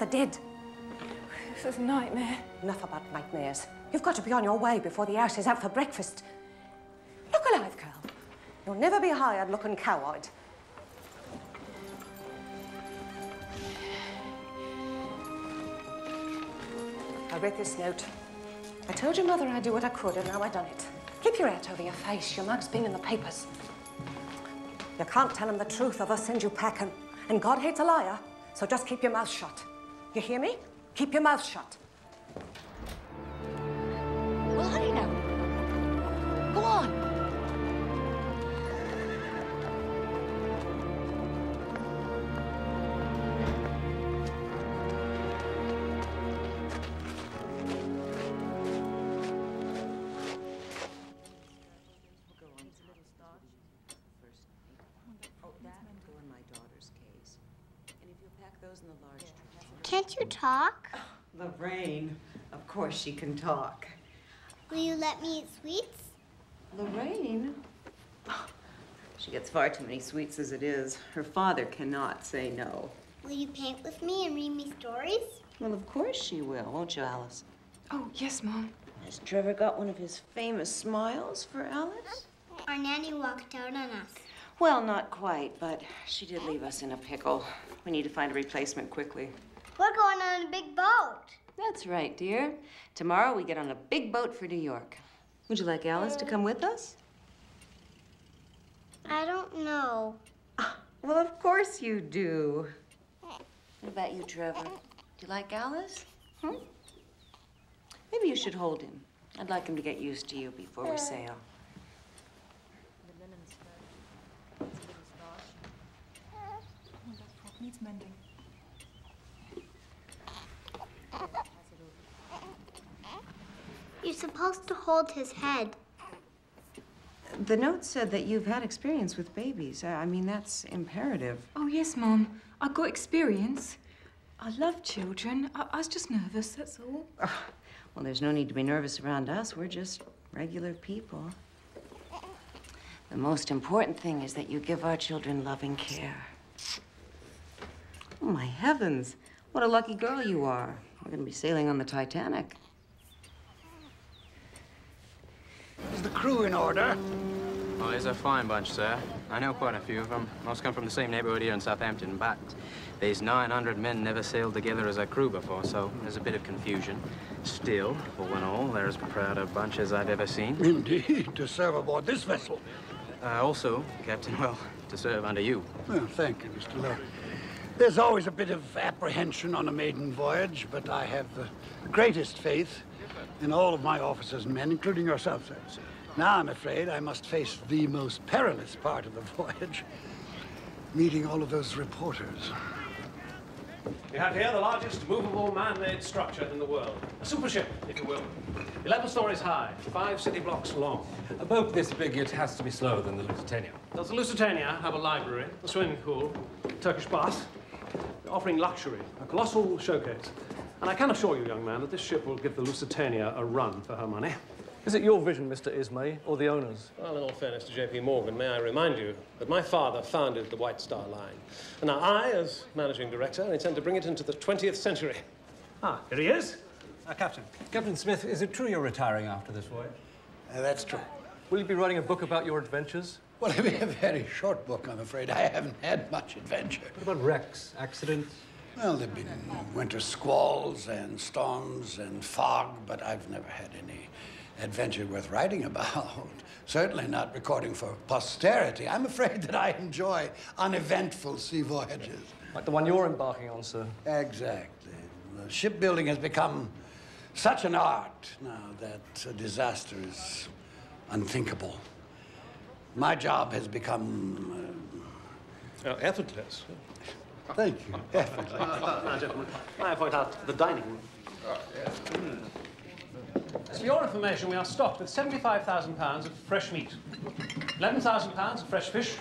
father did. This is a nightmare. Enough about nightmares. You've got to be on your way before the ash is out for breakfast. Look alive, Carl. You'll never be hired looking coward. I read this note. I told your mother I'd do what I could, and now I've done it. Keep your hat over your face. Your mark's been in the papers. You can't tell him the truth or they'll send you packing. And God hates a liar, so just keep your mouth shut. You hear me? Keep your mouth shut. Well, hurry now. Go on. Can't you talk? Lorraine, of course she can talk. Will you let me eat sweets? Lorraine? She gets far too many sweets as it is. Her father cannot say no. Will you paint with me and read me stories? Well, of course she will, won't you, Alice? Oh, yes, Mom. Has Trevor got one of his famous smiles for Alice? Our nanny walked out on us. Well, not quite, but she did leave us in a pickle. We need to find a replacement quickly. We're going on a big boat. That's right, dear. Tomorrow we get on a big boat for New York. Would you like Alice to come with us? I don't know. Well, of course you do. What about you, Trevor? Do you like Alice? Maybe you should hold him. I'd like him to get used to you before we sail. The linen's it's a little starched. Oh, that frock needs mending. You're supposed to hold his head. The note said that you've had experience with babies. I mean, that's imperative. Oh, yes, Mom. I've got experience. I love children. I was just nervous, that's all. Oh, well, there's no need to be nervous around us. We're just regular people. The most important thing is that you give our children loving care. Oh, my heavens. What a lucky girl you are. We're going to be sailing on the Titanic. Is the crew in order? Oh, there's a fine bunch, sir. I know quite a few of them. Most come from the same neighborhood here in Southampton, but these 900 men never sailed together as a crew before, so there's a bit of confusion. Still, all in all, they're as proud a bunch as I've ever seen. Indeed, to serve aboard this vessel. Also, Captain, well, to serve under you. Well, thank you, Mr. Lowe. There's always a bit of apprehension on a maiden voyage, but I have the greatest faith in all of my officers and men, including yourself, sir. Now, I'm afraid I must face the most perilous part of the voyage, meeting all of those reporters. We have here the largest movable man-made structure in the world. A super ship, if you will. 11 stories high, 5 city blocks long. A boat this big, it has to be slower than the Lusitania. Does the Lusitania have a library, a swimming pool, Turkish bath, offering luxury, a colossal showcase? And I can assure you, young man, that this ship will give the Lusitania a run for her money. Is it your vision, Mr. Ismay, or the owner's? Well, in all fairness to J.P. Morgan, may I remind you that my father founded the White Star Line. And now I, as managing director, intend to bring it into the 20th century. Ah, here he is. Captain. Captain Smith, is it true you're retiring after this voyage? That's true. Will you be writing a book about your adventures? Well, it'll be a very short book, I'm afraid. I haven't had much adventure. What about wrecks, accidents? Well, there've been winter squalls and storms and fog, but I've never had any adventure worth writing about. Certainly not recording for posterity. I'm afraid that I enjoy uneventful sea voyages. Like the one you're embarking on, sir. Exactly. Shipbuilding has become such an art now that a disaster is unthinkable. My job has become... effortless. Thank you. Effortless. Now, gentlemen, may I point out the dining room? For your information, we are stocked with £75,000 of fresh meat, £11,000 of fresh fish,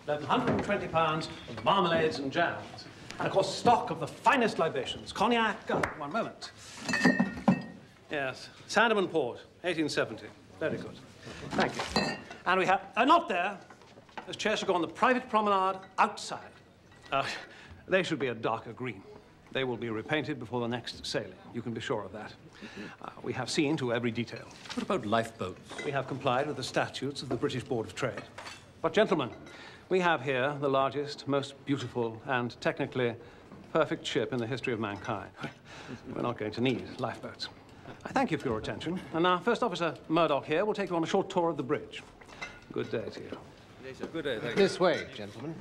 £1,120 of marmalades and jams, and, of course, stock of the finest libations, cognac, one moment. Yes, Sandeman Port, 1870. Very good. Thank you. And we have, not there, those chairs should go on the private promenade outside. They should be a darker green. They will be repainted before the next sailing. You can be sure of that. We have seen to every detail. What about lifeboats? We have complied with the statutes of the British Board of Trade. But, gentlemen, we have here the largest, most beautiful, and technically perfect ship in the history of mankind. We're not going to need lifeboats. I thank you for your attention. And now, First Officer Murdoch here will take you on a short tour of the bridge. Good day to you. Good day, thank you. This way, gentlemen.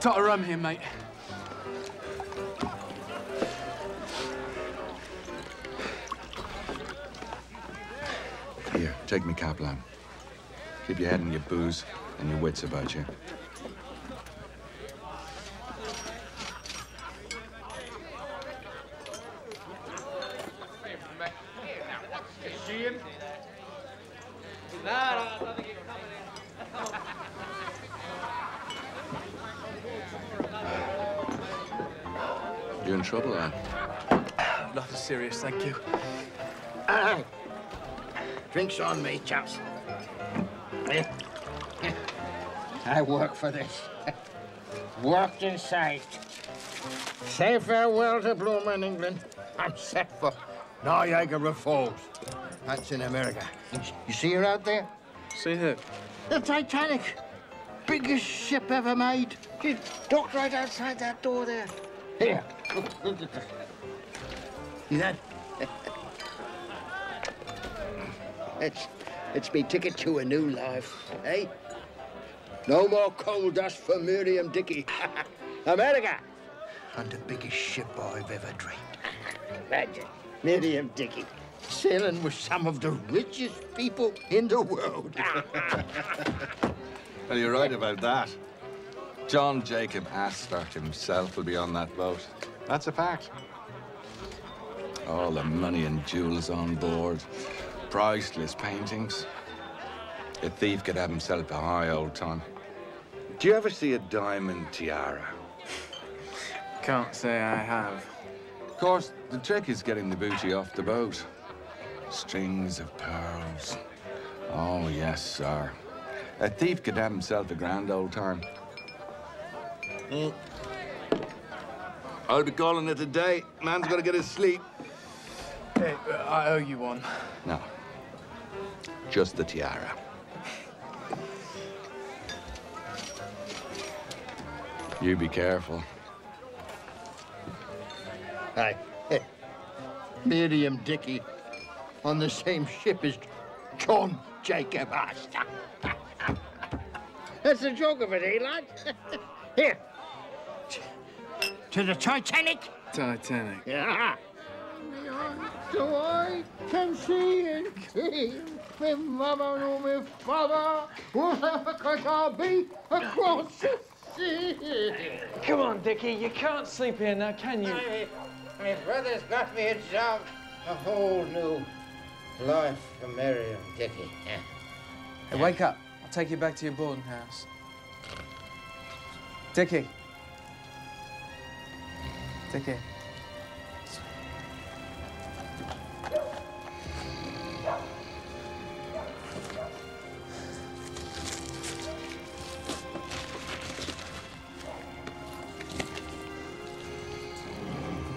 Tot of rum here, mate. Here, take me cap, lad. Keep your head and your booze and your wits about you. See him? You in trouble, lad? Nothing serious, thank you. Drinks on me, chaps. I work for this. Worked and saved. Say farewell to bloomin' England. I'm set for Niagara Falls. That's in America. You see her out there? See who? The Titanic. Biggest ship ever made. She docked right outside that door there. Here, look at that. See that? It's me ticket to a new life, eh? No more coal dust for Miriam Dickey. America! And the biggest ship I've ever dreamed. Imagine, Miriam Dickey sailing with some of the richest people in the world. Well, you're right about that. John Jacob Astor himself will be on that boat. That's a fact. All the money and jewels on board. Priceless paintings. A thief could have himself a high old time. Do you ever see a diamond tiara? Can't say I have. Of course, the trick is getting the booty off the boat. Strings of pearls. Oh, yes, sir. A thief could have himself a grand old time. I'll be calling it a day. Man's got to get his sleep. Hey, I owe you one. No. Just the tiara. You be careful. Hi. Miriam Dickey on the same ship as John Jacob Astor. That's the joke of it, eh, lad? Here. To the Titanic. Titanic. Yeah. So I can see and see my mother nor my father, because I'll be across the sea. Come on, Dickie, you can't sleep here now, can you? My brother's got me a job, a whole new life for Miriam Dickey. Hey, wake up. I'll take you back to your boarding house. Dickie. Dickie.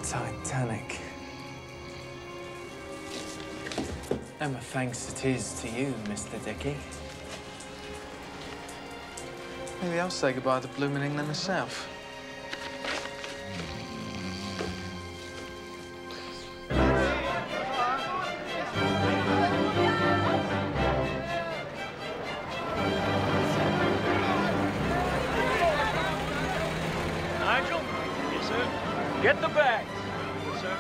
Titanic. And my thanks it is to you, Mr. Dickey. Maybe I'll say goodbye to bloomin' England myself. Nigel? Yes, sir. Get the bag. Yes, sir.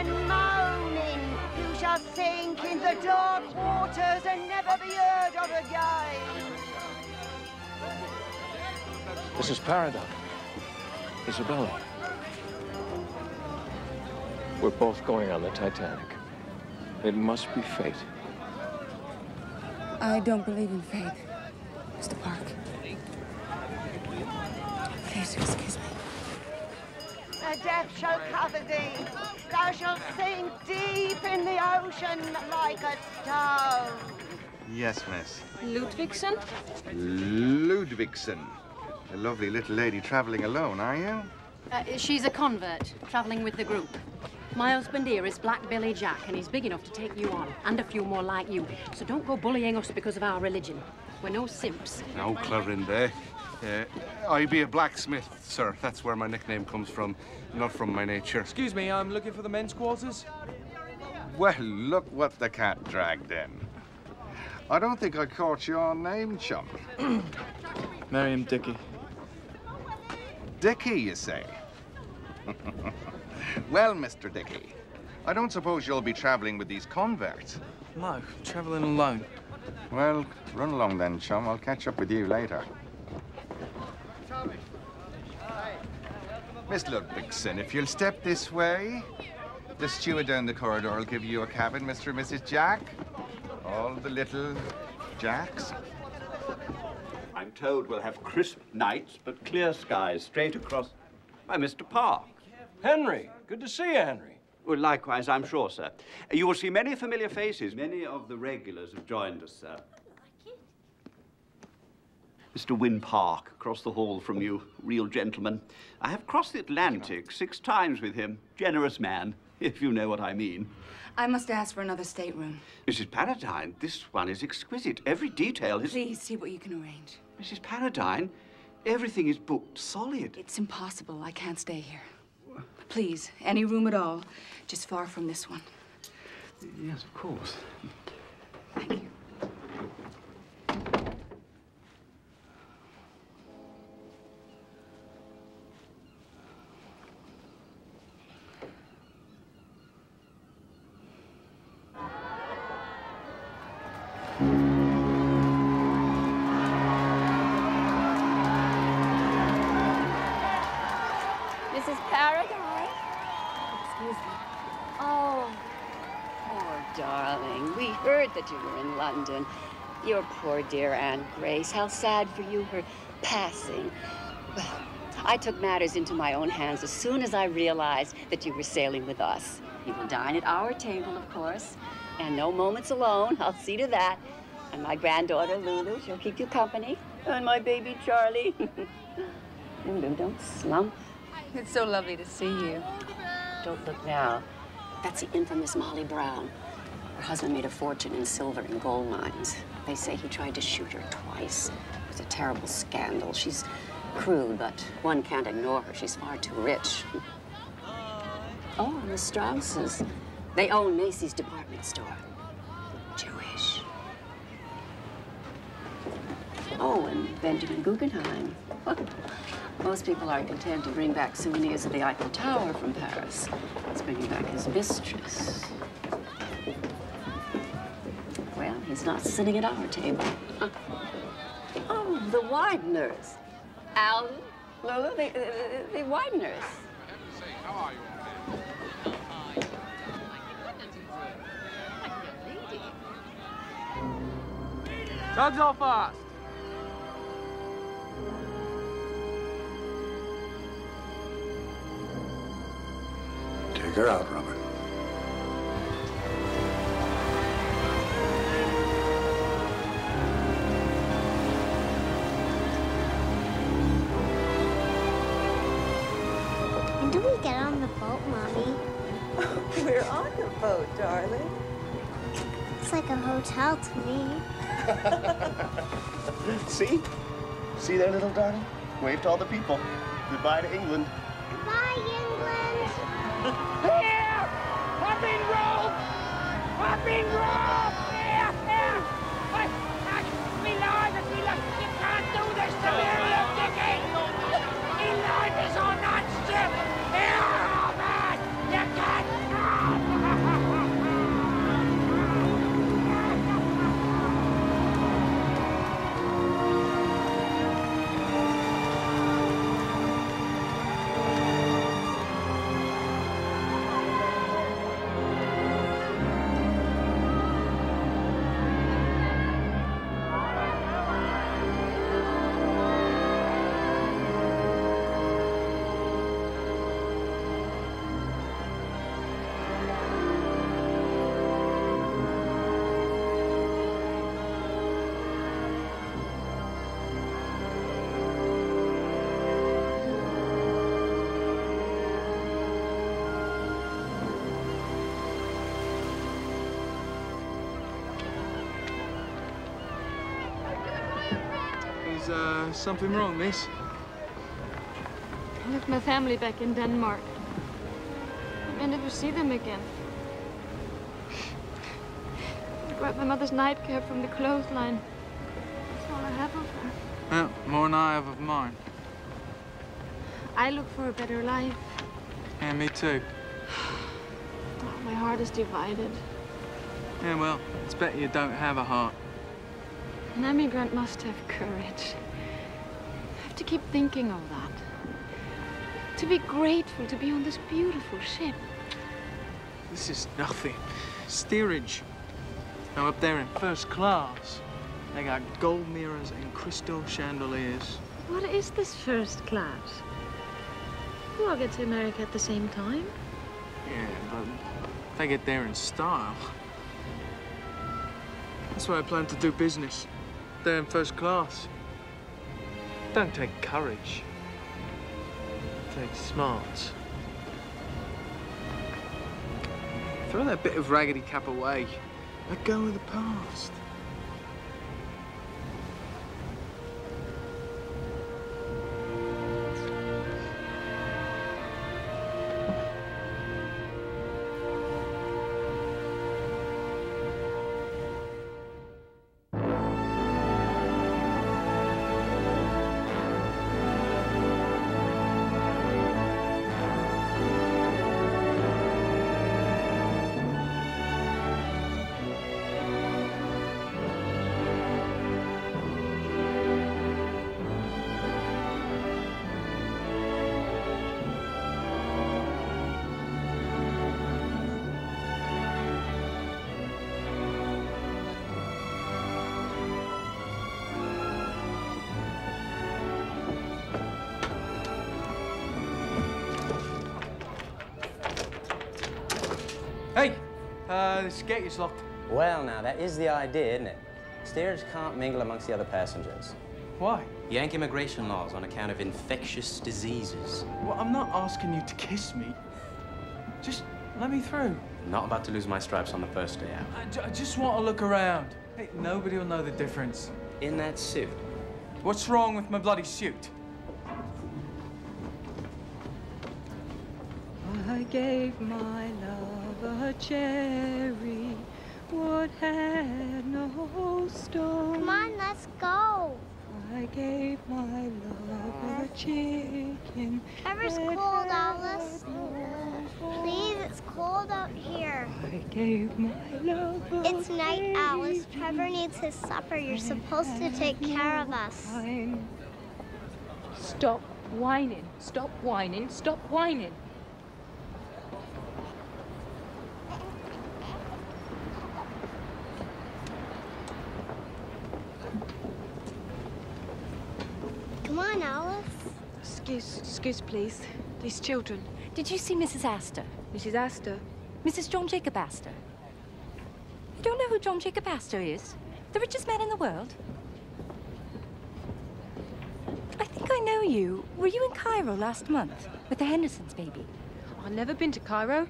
and moaning. You shall sink in the dark waters and never be heard of again. This is Paradox. Isabella. We're both going on the Titanic. It must be fate. I don't believe in fate, Mr. Park. Please excuse me. The death shall cover thee. Thou shalt sink deep in the ocean like a stone. Yes, miss. Ludvigsen? Ludvigsen. A lovely little lady traveling alone, are you? She's a convert, traveling with the group. My husband here is Black Billy Jack, and he's big enough to take you on, and a few more like you. So don't go bullying us because of our religion. We're no simps. No, Clorinda. I be a blacksmith, sir. That's where my nickname comes from, not from my nature. Excuse me, I'm looking for the men's quarters. Well, look what the cat dragged in. I don't think I caught your name, chum. Miriam Dickey. Dickey, you say? Well, Mr. Dickey, I don't suppose you'll be traveling with these converts. No, traveling alone. Well, run along then, chum. I'll catch up with you later. Miss Ludvigsen, if you'll step this way, the steward down the corridor will give you a cabin, Mr. and Mrs. Jack. All the little Jacks. I'm told we'll have crisp nights, but clear skies straight across. By Mr. Park. Henry, good to see you, Henry. Well, likewise, I'm sure, sir. You will see many familiar faces. Many of the regulars have joined us, sir. Mr. Wynne Park, across the hall from you, real gentleman. I have crossed the Atlantic 6 times with him. Generous man, if you know what I mean. I must ask for another stateroom. Mrs. Paradine, this one is exquisite. Every detail is... Please see what you can arrange. Mrs. Paradine, everything is booked solid. It's impossible. I can't stay here. Please, any room at all, just far from this one. Yes, of course. Thank you. Mrs. Paradine? Excuse me. Oh, poor darling. We heard that you were in London. Your poor dear Aunt Grace. How sad for you, her passing. Well, I took matters into my own hands as soon as I realized that you were sailing with us. You will dine at our table, of course, and no moments alone. I'll see to that. And my granddaughter, Lulu, she'll keep you company. And my baby, Charlie. Lulu, don't slump. It's so lovely to see you. Don't look now. That's the infamous Molly Brown. Her husband made a fortune in silver and gold mines. They say he tried to shoot her twice. It was a terrible scandal. She's crude, but one can't ignore her. She's far too rich. Oh, and the Strausses. They own Macy's department store. Jewish. Oh, and Benjamin Guggenheim. Most people are content to bring back souvenirs of the Eiffel Tower from Paris. He's bringing back his mistress. Well, he's not sitting at our table. Oh, the Wideners. Alan, Lulu, the Wideners. How are you? Dogs all fast. Take her out, Robert. When do we get on the boat, Mommy? We're on the boat, darling. It's like a hotel to me. See? See there, little darling? Wave to all the people. Goodbye to England. Bye, England. Here! Up in rope! Up in rope! Here, here! Me Lord, you can't do this to Miriam Dickey! Me Lord is on that ship! Here, Robert! You can't! Is something wrong, miss? I left my family back in Denmark. I may never see them again. I grabbed my mother's nightcap from the clothesline. That's all I have of her. Well, more than I have of mine. I look for a better life. Yeah, me too. Oh, my heart is divided. Yeah, well, it's better you don't have a heart. An emigrant must have courage. I have to keep thinking of that. To be grateful to be on this beautiful ship. This is nothing. Steerage. Now, up there in first class, they got gold mirrors and crystal chandeliers. What is this first class? We all get to America at the same time. Yeah, but they get there in style. That's why I plan to do business. There in first class. Don't take courage. Take smarts. Throw that bit of raggedy cap away. Let go of the past. Hey, this gate is locked. Well, now, that is the idea, isn't it? Steerage can't mingle amongst the other passengers. Why? Yank immigration laws on account of infectious diseases. Well, I'm not asking you to kiss me. Just let me through. Not about to lose my stripes on the first day out. I just want to look around. Hey, nobody will know the difference. In that suit? What's wrong with my bloody suit? I gave my love a cherry, what had no stone. Come on, let's go. I gave my love a chicken. Trevor's cold, Alice. Please, it's cold out here. I gave my love a It's night, Alice. Trevor needs his supper. You're supposed to take care of us. Stop whining. Stop whining. Stop whining. Come on, Alice. Excuse, please. These children. Did you see Mrs. Astor? Mrs. Astor? Mrs. John Jacob Astor. You don't know who John Jacob Astor is? The richest man in the world? I think I know you. Were you in Cairo last month with the Hendersons' baby? I've never been to Cairo.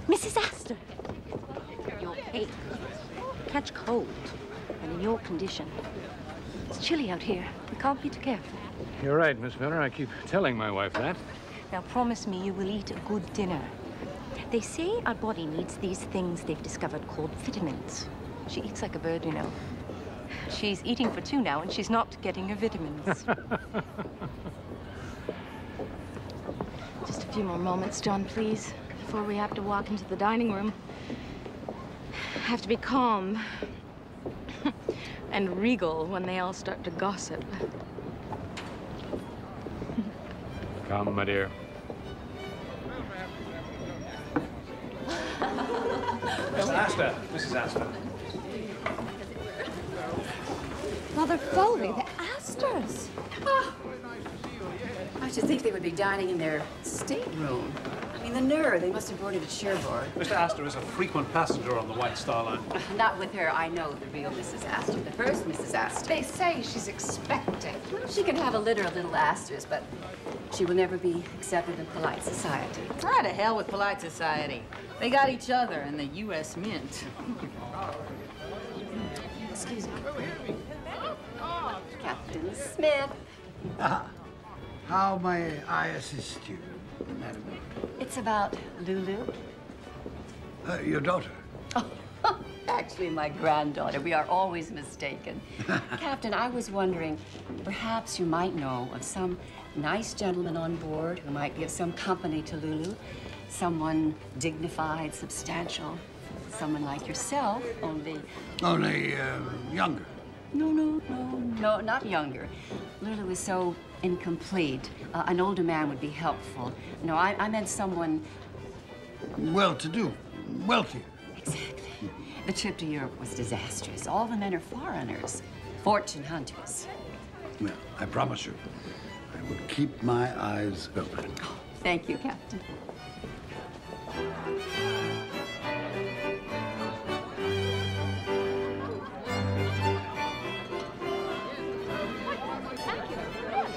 Mrs. Astor! You're pale. Catch cold. And in your condition. It's chilly out here. We can't be too careful. You're right, Miss Miller. I keep telling my wife that. Now promise me you will eat a good dinner. They say our body needs these things they've discovered called vitamins. She eats like a bird, you know. She's eating for two now, and she's not getting her vitamins. Just a few more moments, John, please, before we have to walk into the dining room. I have to be calm and regal when they all start to gossip. Come, my dear. Mrs. Astor. Mrs. Astor. Mother Foley, the Astors. Oh. I should think they would be dining in their stateroom. I mean, the nerve. They must have boarded at Cherbourg. Mr. Astor is a frequent passenger on the White Star Line. Not with her. I know the real Mrs. Astor, the first Mrs. Astor. They say she's expecting. Well, she can have a litter of little Astors, but she will never be accepted in polite society. Ah, to hell with polite society. They got each other and the U.S. Mint. Excuse me. Captain Smith. Ah, how may I assist you, madam? It's about Lulu. Your daughter? Actually, my granddaughter. We are always mistaken. Captain, I was wondering, perhaps you might know of some nice gentleman on board who might give some company to Lulu. Someone dignified, substantial. Someone like yourself, only... Only younger? No, not younger. Lulu is so incomplete. An older man would be helpful. No, I meant someone... Well-to-do, wealthy. Exactly. The trip to Europe was disastrous. All the men are foreigners, fortune hunters. Well, I promise you, I will keep my eyes open. Thank you, Captain.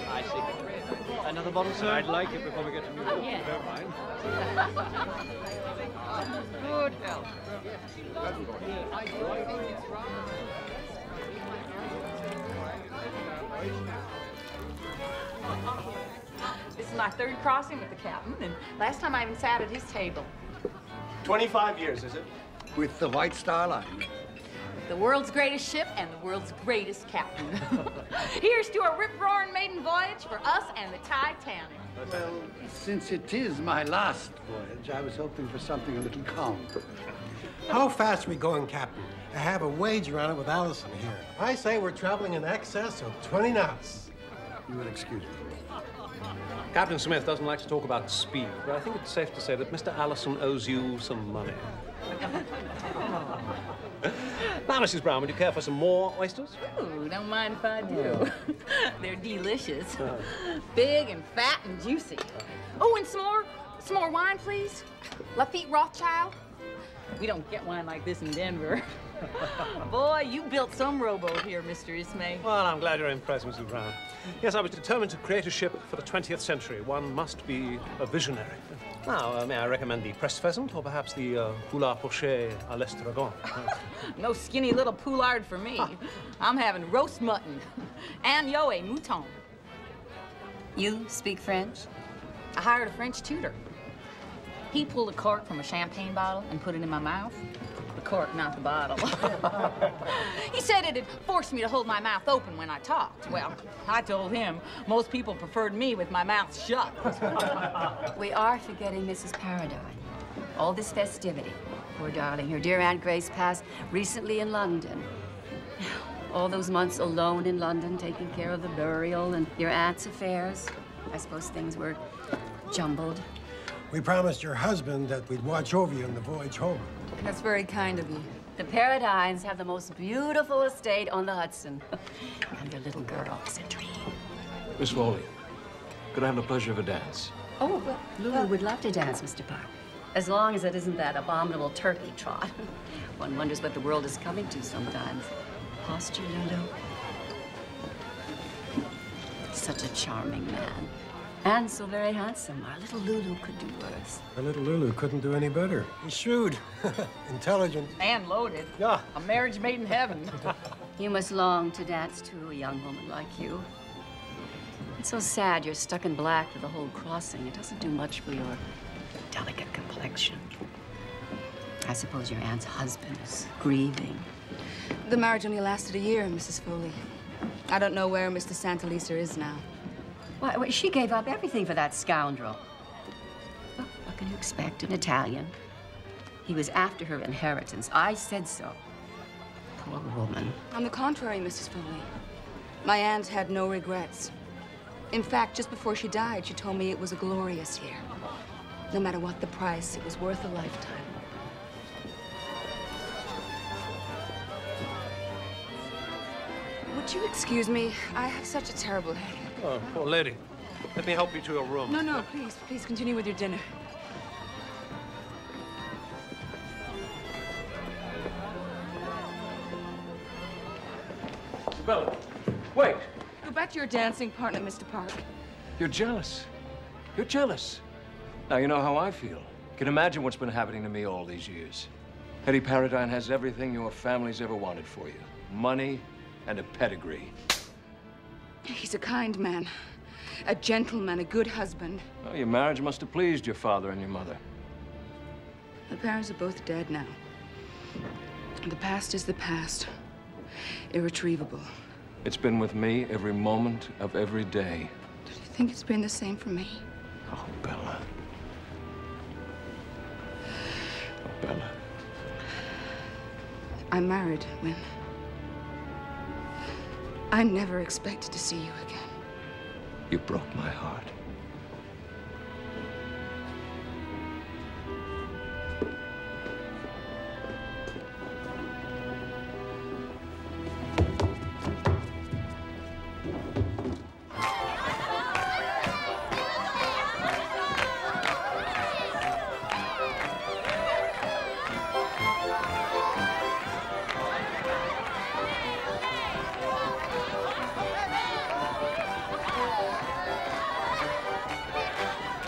I see. Another bottle, sir? I'd like it before we get to New York. Oh, yeah. If you don't mind. Good health. This is my third crossing with the captain, and last time I even sat at his table. 25 years, is it? With the White Star Line. The world's greatest ship and the world's greatest captain. Here's to a rip-roaring maiden voyage for us and the Titanic. Well, since it is my last voyage, I was hoping for something a little calmer. How fast are we going, Captain? I have a wager on it with Allison here. I say we're traveling in excess of 20 knots. You will excuse me. Captain Smith doesn't like to talk about speed, but I think it's safe to say that Mr. Allison owes you some money. Now, Mrs. Brown, would you care for some more oysters? Ooh, don't mind if I do. They're delicious. Big and fat and juicy. Oh, and some more wine, please. Lafitte Rothschild. We don't get wine like this in Denver. Boy, you built some rowboat here, Mr. Ismay. Well, I'm glad you're impressed, Mrs. Brown. Yes, I was determined to create a ship for the 20th century. One must be a visionary. Now, may I recommend the pressed pheasant or perhaps the poulet poché à l'estragon? No skinny little poulard for me. I'm having roast mutton and yo, a mouton. You speak French? I hired a French tutor. He pulled a cork from a champagne bottle and put it in my mouth. The cork, not the bottle. He said it'd force me to hold my mouth open when I talked. Well, I told him most people preferred me with my mouth shut. We are forgetting Mrs. Paradine. All this festivity. Poor darling, her dear Aunt Grace passed recently in London. All those months alone in London, taking care of the burial and your aunt's affairs. I suppose things were jumbled. We promised your husband that we'd watch over you on the voyage home. That's very kind of you. The Paradines have the most beautiful estate on the Hudson. And their little girl is a dream. Miss Foley, could I have the pleasure of a dance? Oh, well, Lulu would love to dance, Mr. Park. As long as it isn't that abominable turkey trot. One wonders what the world is coming to sometimes. Posture, Lulu. Such a charming man. And so very handsome. Our little Lulu could do worse. Our little Lulu couldn't do any better. He's shrewd, intelligent. And loaded. Yeah. A marriage made in heaven. You must long to dance to a young woman like you. It's so sad you're stuck in black for the whole crossing. It doesn't do much for your delicate complexion. I suppose your aunt's husband is grieving. The marriage only lasted a year, Mrs. Foley. I don't know where Mr. Santaliser is now. Why, she gave up everything for that scoundrel. Well, what can you expect, an Italian? He was after her inheritance. I said so. Poor woman. On the contrary, Mrs. Foley. My aunt had no regrets. In fact, just before she died, she told me it was a glorious year. No matter what the price, it was worth a lifetime. Would you excuse me? I have such a terrible headache. Oh, poor lady. Let me help you to your room. No, please continue with your dinner. Bella, wait. Go back to your dancing partner, Mr. Park. You're jealous. You're jealous. Now, you know how I feel. You can imagine what's been happening to me all these years. Hetty Paradine has everything your family's ever wanted for you. Money and a pedigree. He's a kind man, a gentleman, a good husband. Well, your marriage must have pleased your father and your mother. The parents are both dead now. The past is the past. Irretrievable. It's been with me every moment of every day. Do you think it's been the same for me? Oh, Bella. Oh, Bella. I married when I never expected to see you again. You broke my heart.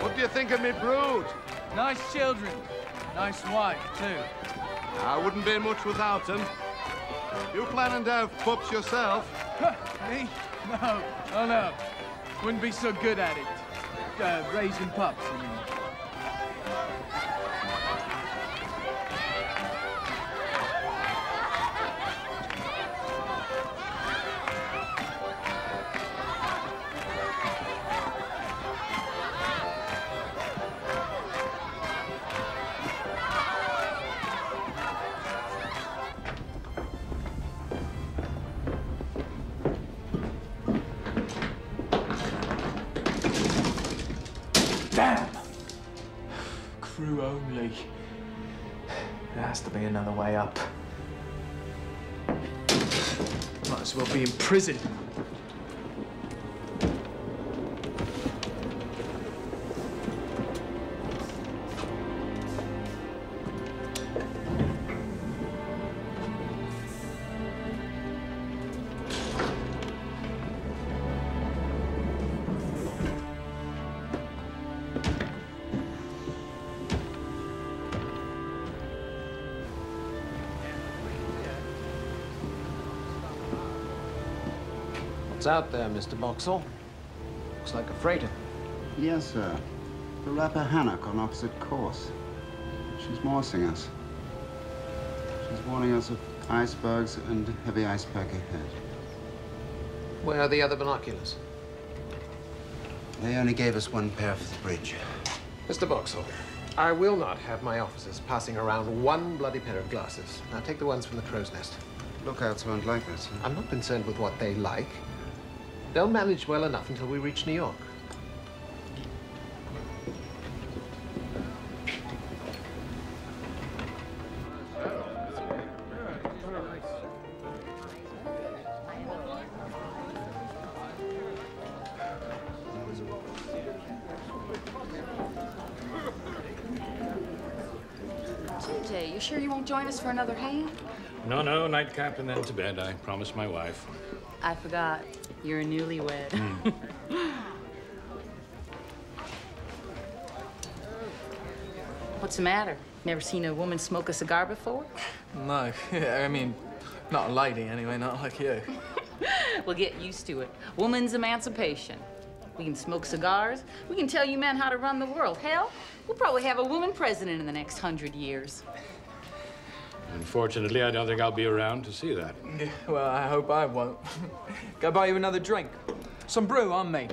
What do you think of me brood? Nice children. Nice wife, too. I wouldn't be much without them. You planning to have pups yourself? Me? No. Oh, no. Wouldn't be so good at it. Raising pups, I mean. Damn! Crew only. There has to be another way up. Might as well be in prison. What's out there, Mr. Boxall? Looks like a freighter. Yes, sir. The Rappahannock on opposite course. She's morsing us. She's warning us of icebergs and heavy ice pack ahead. Where are the other binoculars? They only gave us one pair for the bridge. Mr. Boxall, I will not have my officers passing around one bloody pair of glasses. Now take the ones from the crow's nest. Lookouts won't like this, huh? I'm not concerned with what they like. They'll manage well enough until we reach New York. TJ, you sure you won't join us for another hand? No, no, nightcap and then to bed. I promised my wife. I forgot. You're a newlywed. What's the matter? Never seen a woman smoke a cigar before? No. Yeah, I mean, not a lady anyway, not like you. Well, get used to it. Woman's emancipation. We can smoke cigars. We can tell you men how to run the world. Hell, we'll probably have a woman president in the next 100 years. Unfortunately, I don't think I'll be around to see that. Yeah, well, I hope I won't. Go buy you another drink. Some brew on me.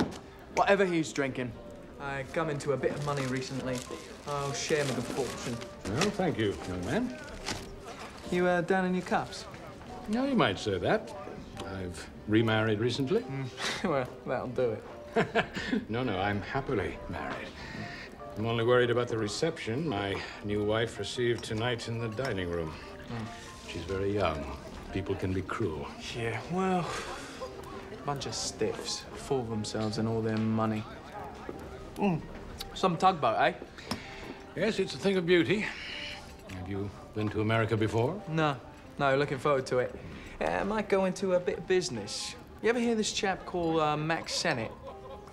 Whatever he's drinking. I come into a bit of money recently. I'll share my good fortune. Well, thank you, young man. You down in your cups? No, you might say that. I've remarried recently. Well, that'll do it. No, I'm happily married. I'm only worried about the reception my new wife received tonight in the dining room. She's very young. People can be cruel. Yeah, well, bunch of stiffs, full of themselves and all their money. Some tugboat, eh? Yes, it's a thing of beauty. Have you been to America before? No, looking forward to it. I might go into a bit of business. You ever hear this chap called Max Sennett?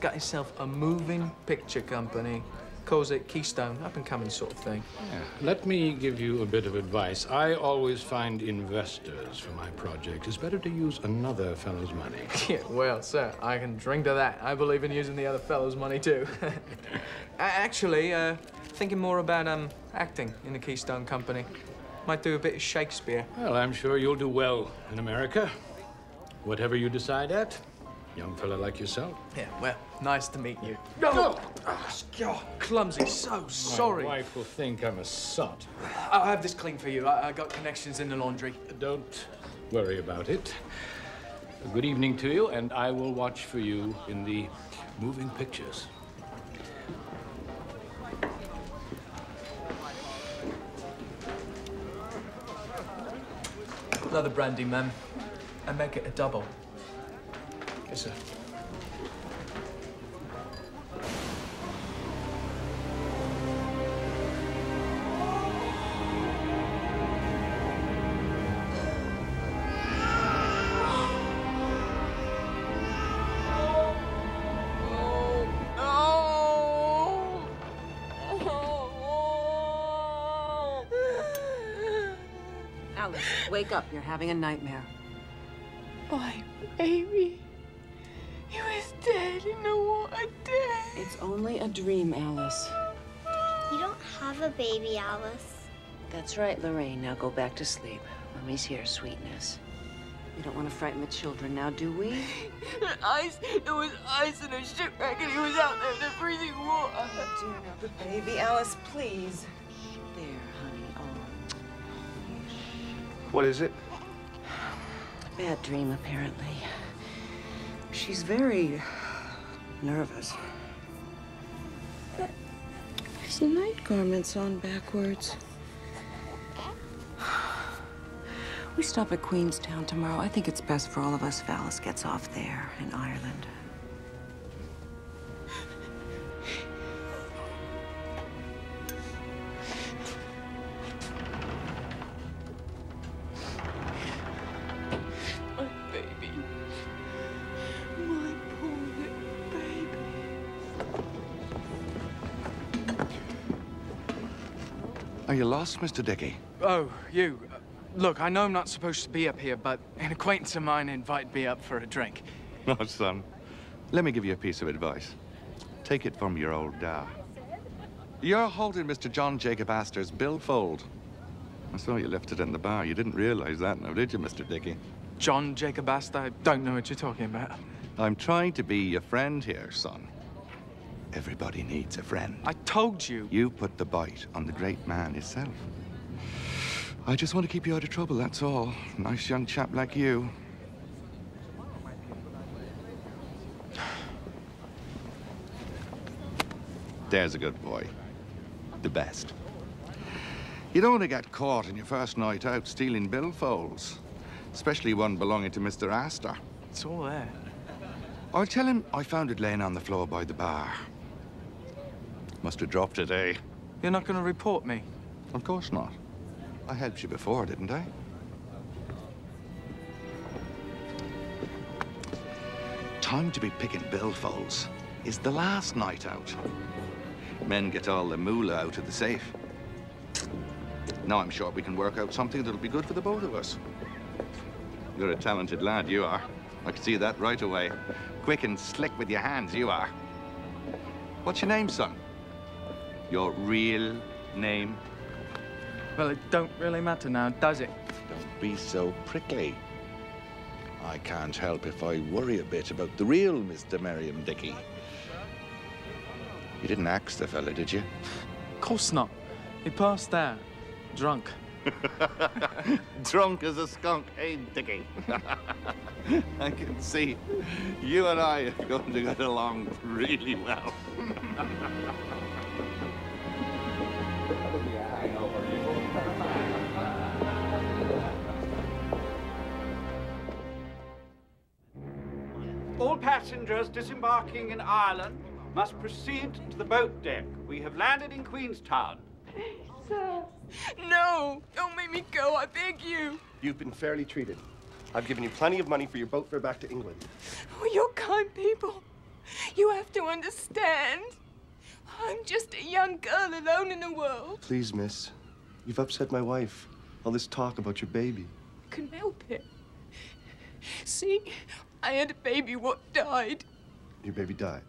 Got himself a moving picture company. Calls it Keystone, up-and-coming sort of thing. Yeah. Let me give you a bit of advice. I always find investors for my project. It's better to use another fellow's money. Yeah, well, sir, I can drink to that. I believe in using the other fellow's money, too. Actually, thinking more about acting in the Keystone Company. Might do a bit of Shakespeare. Well, I'm sure you'll do well in America. Whatever you decide at, young fella like yourself. Yeah, well, nice to meet you. No! Oh, clumsy, so sorry. My wife will think I'm a sot. I'll have this clean for you. I got connections in the laundry. Don't worry about it. Good evening to you, and I will watch for you in the moving pictures. Another brandy, ma'am. I make it a double. Yes, sir. Alice, wake up. You're having a nightmare. My baby. He was dead. You know what I did? It's only a dream, Alice. You don't have a baby, Alice. That's right, Lorraine. Now go back to sleep. Mommy's here, sweetness. We don't want to frighten the children now, do we? Ice. It was ice in a shipwreck, and he was out there in the freezing water. Oh, dear, now the baby. Alice, please. There, honey. Oh. What is it? Bad dream, apparently. She's very nervous. His night garment's on backwards. We stop at Queenstown tomorrow. I think it's best for all of us if Alice gets off there in Ireland. Are you lost, Mr. Dickey? Oh, you. Look, I know I'm not supposed to be up here, but an acquaintance of mine invited me up for a drink. Oh, son. Let me give you a piece of advice. Take it from your old dad. You're holding Mr. John Jacob Astor's billfold. I saw you left it in the bar. You didn't realize that now, did you, Mr. Dickey? John Jacob Astor? I don't know what you're talking about. I'm trying to be your friend here, son. Everybody needs a friend. I told you. You put the bite on the great man himself. I just want to keep you out of trouble, that's all. Nice young chap like you. There's a good boy. The best. You don't want to get caught in your first night out stealing billfolds. Especially one belonging to Mr. Astor. It's all there. I'll tell him I found it laying on the floor by the bar. Must have dropped it, eh? You're not going to report me? Of course not. I helped you before, didn't I? Time to be picking billfolds is the last night out. Men get all the moolah out of the safe. Now I'm sure we can work out something that'll be good for the both of us. You're a talented lad, you are. I can see that right away. Quick and slick with your hands, you are. What's your name, son? Your real name? Well, it don't really matter now, does it? Don't be so prickly. I can't help if I worry a bit about the real Mr. Merriam Dickey. You didn't axe the fella, did you? Of course not. He passed out. Drunk. Drunk as a skunk, eh, Dickey? I can see you and I are going to get along really well. All passengers disembarking in Ireland must proceed to the boat deck. We have landed in Queenstown. Sir. No! Don't make me go, I beg you. You've been fairly treated. I've given you plenty of money for your boat fare back to England. Oh, you're kind people. You have to understand. I'm just a young girl alone in the world. Please, miss. You've upset my wife. All this talk about your baby. Couldn't help it. See, I had a baby what died. Your baby died.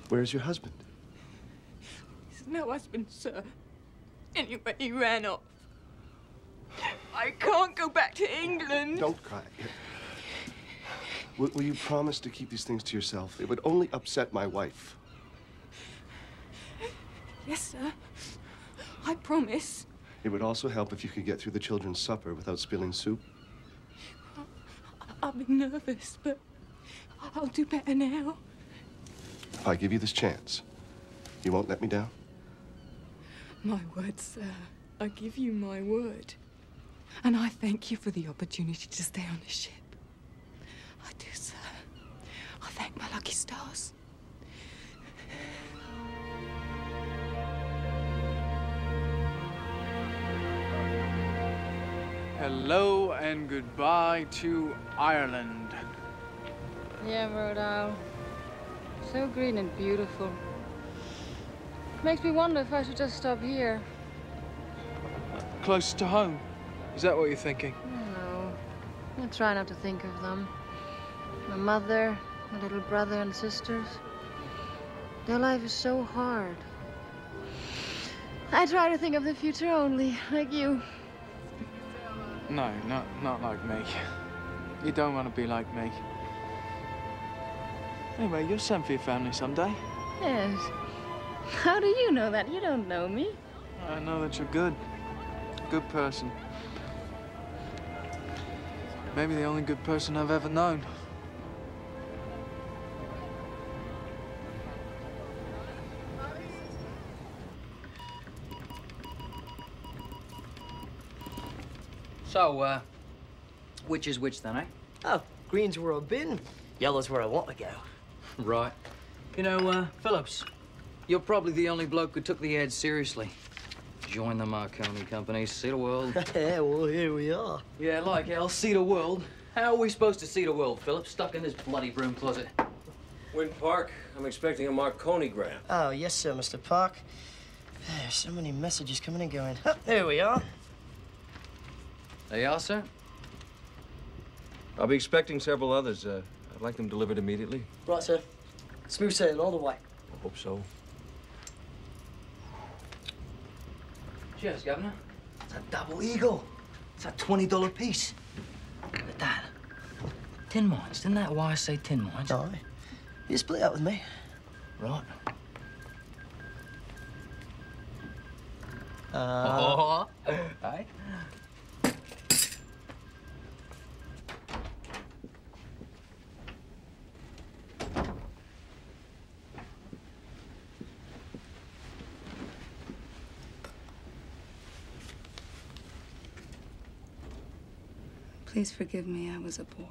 Where's your husband? He's no husband, sir. Anyway, he ran off. I can't go back to England. Don't cry. Will you promise to keep these things to yourself? It would only upset my wife. Yes, sir. I promise. It would also help if you could get through the children's supper without spilling soup. I've been nervous, but I'll do better now. If I give you this chance, you won't let me down? My word, sir. I give you my word. And I thank you for the opportunity to stay on the ship. I do, sir. I thank my lucky stars. Hello and goodbye to Ireland. Yeah, Rhode Isle. So green and beautiful. Makes me wonder if I should just stop here. Close to home. Is that what you're thinking? No. I try not to think of them. My mother, my little brother and sisters. Their life is so hard. I try to think of the future only, like you. No, not like me. You don't want to be like me. Anyway, you'll send for your family someday. Yes. How do you know that? You don't know me. I know that you're good. Good person. Maybe the only good person I've ever known. So, which is which then, eh? Oh, green's where I've been, yellow's where I want to go. Right. You know, Phillips, you're probably the only bloke who took the ad seriously. Join the Marconi Company, see the world. Yeah, well, here we are. Yeah, like hell, see the world. How are we supposed to see the world, Phillips? Stuck in this bloody broom closet. Wynn Park, I'm expecting a Marconi gram. Oh, yes, sir, Mr. Park. There's so many messages coming and going. Oh, there we are. There you are, sir. I'll be expecting several others. I'd like them delivered immediately. Right, sir. Smooth sailing all the way. I hope so. Cheers, Governor. It's a double eagle. It's a $20 piece. Look at that. Tin mines. Didn't that wire say tin mines? No. You split up with me. Right. Aye. Please forgive me, I was a bore.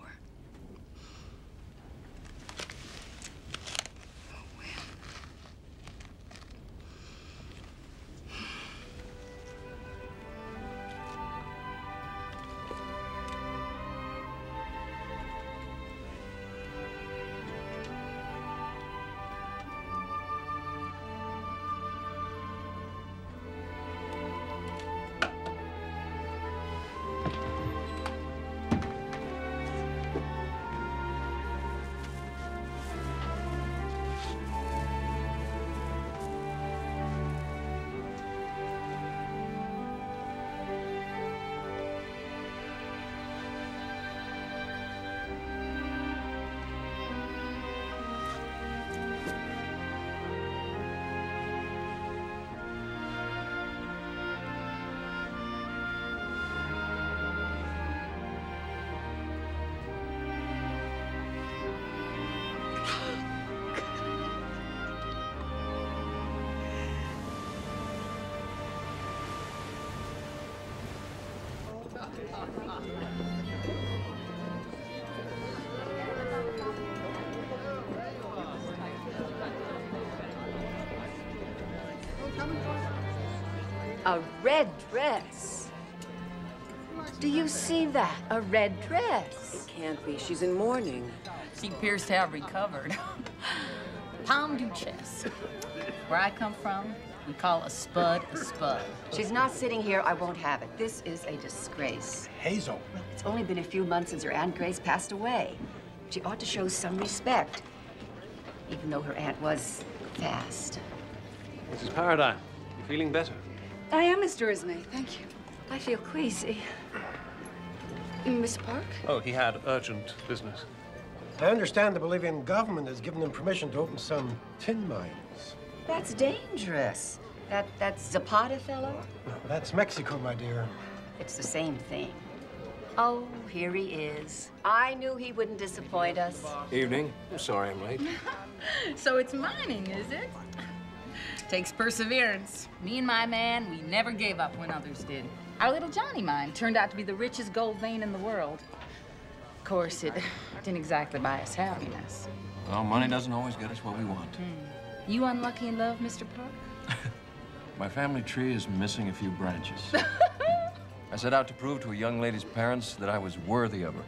A red dress. Do you see that? A red dress. It can't be. She's in mourning. She appears to have recovered. Palm Duchess. Where I come from, we call a spud a spud. She's not sitting here. I won't have it. This is a disgrace. Hazel. Well, it's only been a few months since her Aunt Grace passed away. She ought to show some respect, even though her aunt was fast. Mrs. Paradigm, you feeling better? I am, Mr. Ismay. Thank you. I feel queasy. Miss Park? Oh, he had urgent business. I understand the Bolivian government has given them permission to open some tin mines. That's dangerous. That Zapata fellow? No, that's Mexico, my dear. It's the same thing. Oh, here he is. I knew he wouldn't disappoint us. Evening. I'm sorry I'm late. So it's mining, is it? Takes perseverance. Me and my man, we never gave up when others did. Our little Johnny mine turned out to be the richest gold vein in the world. Of course, it didn't exactly buy us happiness. Well, money doesn't always get us what we want. You unlucky in love, Mr. Park? My family tree is missing a few branches. I set out to prove to a young lady's parents that I was worthy of her.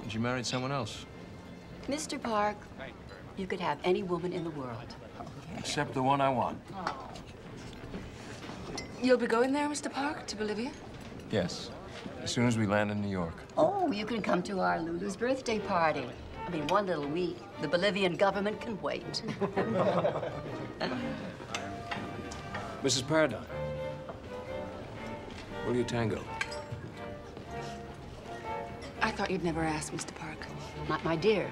And she married someone else. Mr. Park, you could have any woman in the world. Except the one I want. You'll be going there, Mr. Park, to Bolivia? Yes. As soon as we land in New York. Oh, you can come to our Lulu's birthday party. I mean, one little week. The Bolivian government can wait. Mrs. Paradigm, will you tango? I thought you'd never ask, Mr. Park. My dear,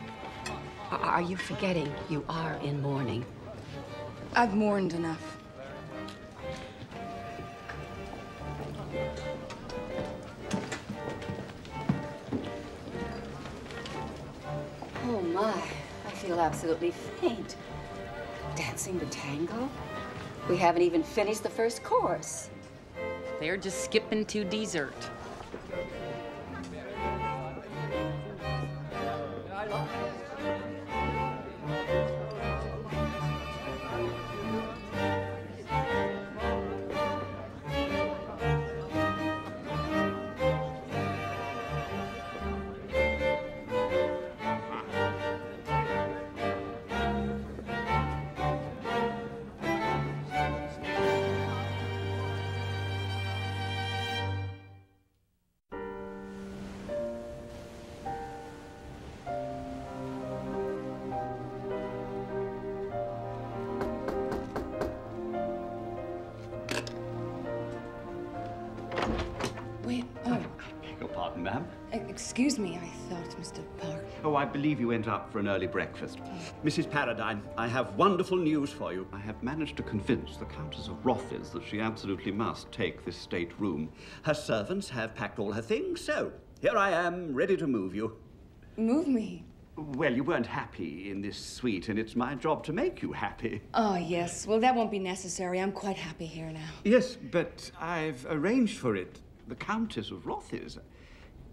are you forgetting you are in mourning? I've mourned enough. Oh, my. I feel absolutely faint. Dancing the tango? We haven't even finished the first course. They're just skipping to dessert. Ma'am? Excuse me, I thought Mr. Park. Oh, I believe you went up for an early breakfast. Mrs. Paradigm, I have wonderful news for you. I have managed to convince the Countess of Rothes that she absolutely must take this stateroom. Her servants have packed all her things, so here I am, ready to move you. Move me? Well, you weren't happy in this suite, and it's my job to make you happy. Oh, yes. Well, that won't be necessary. I'm quite happy here now. Yes, but I've arranged for it. The Countess of Rothes.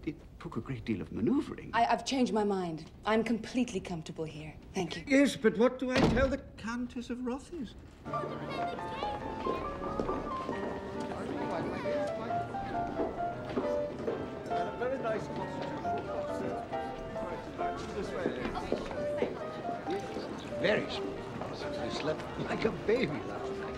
It took a great deal of maneuvering. I've changed my mind. I'm completely comfortable here. Thank you. Yes, but what do I tell the Countess of Rothes? Very nice Very small. I slept like a baby last night.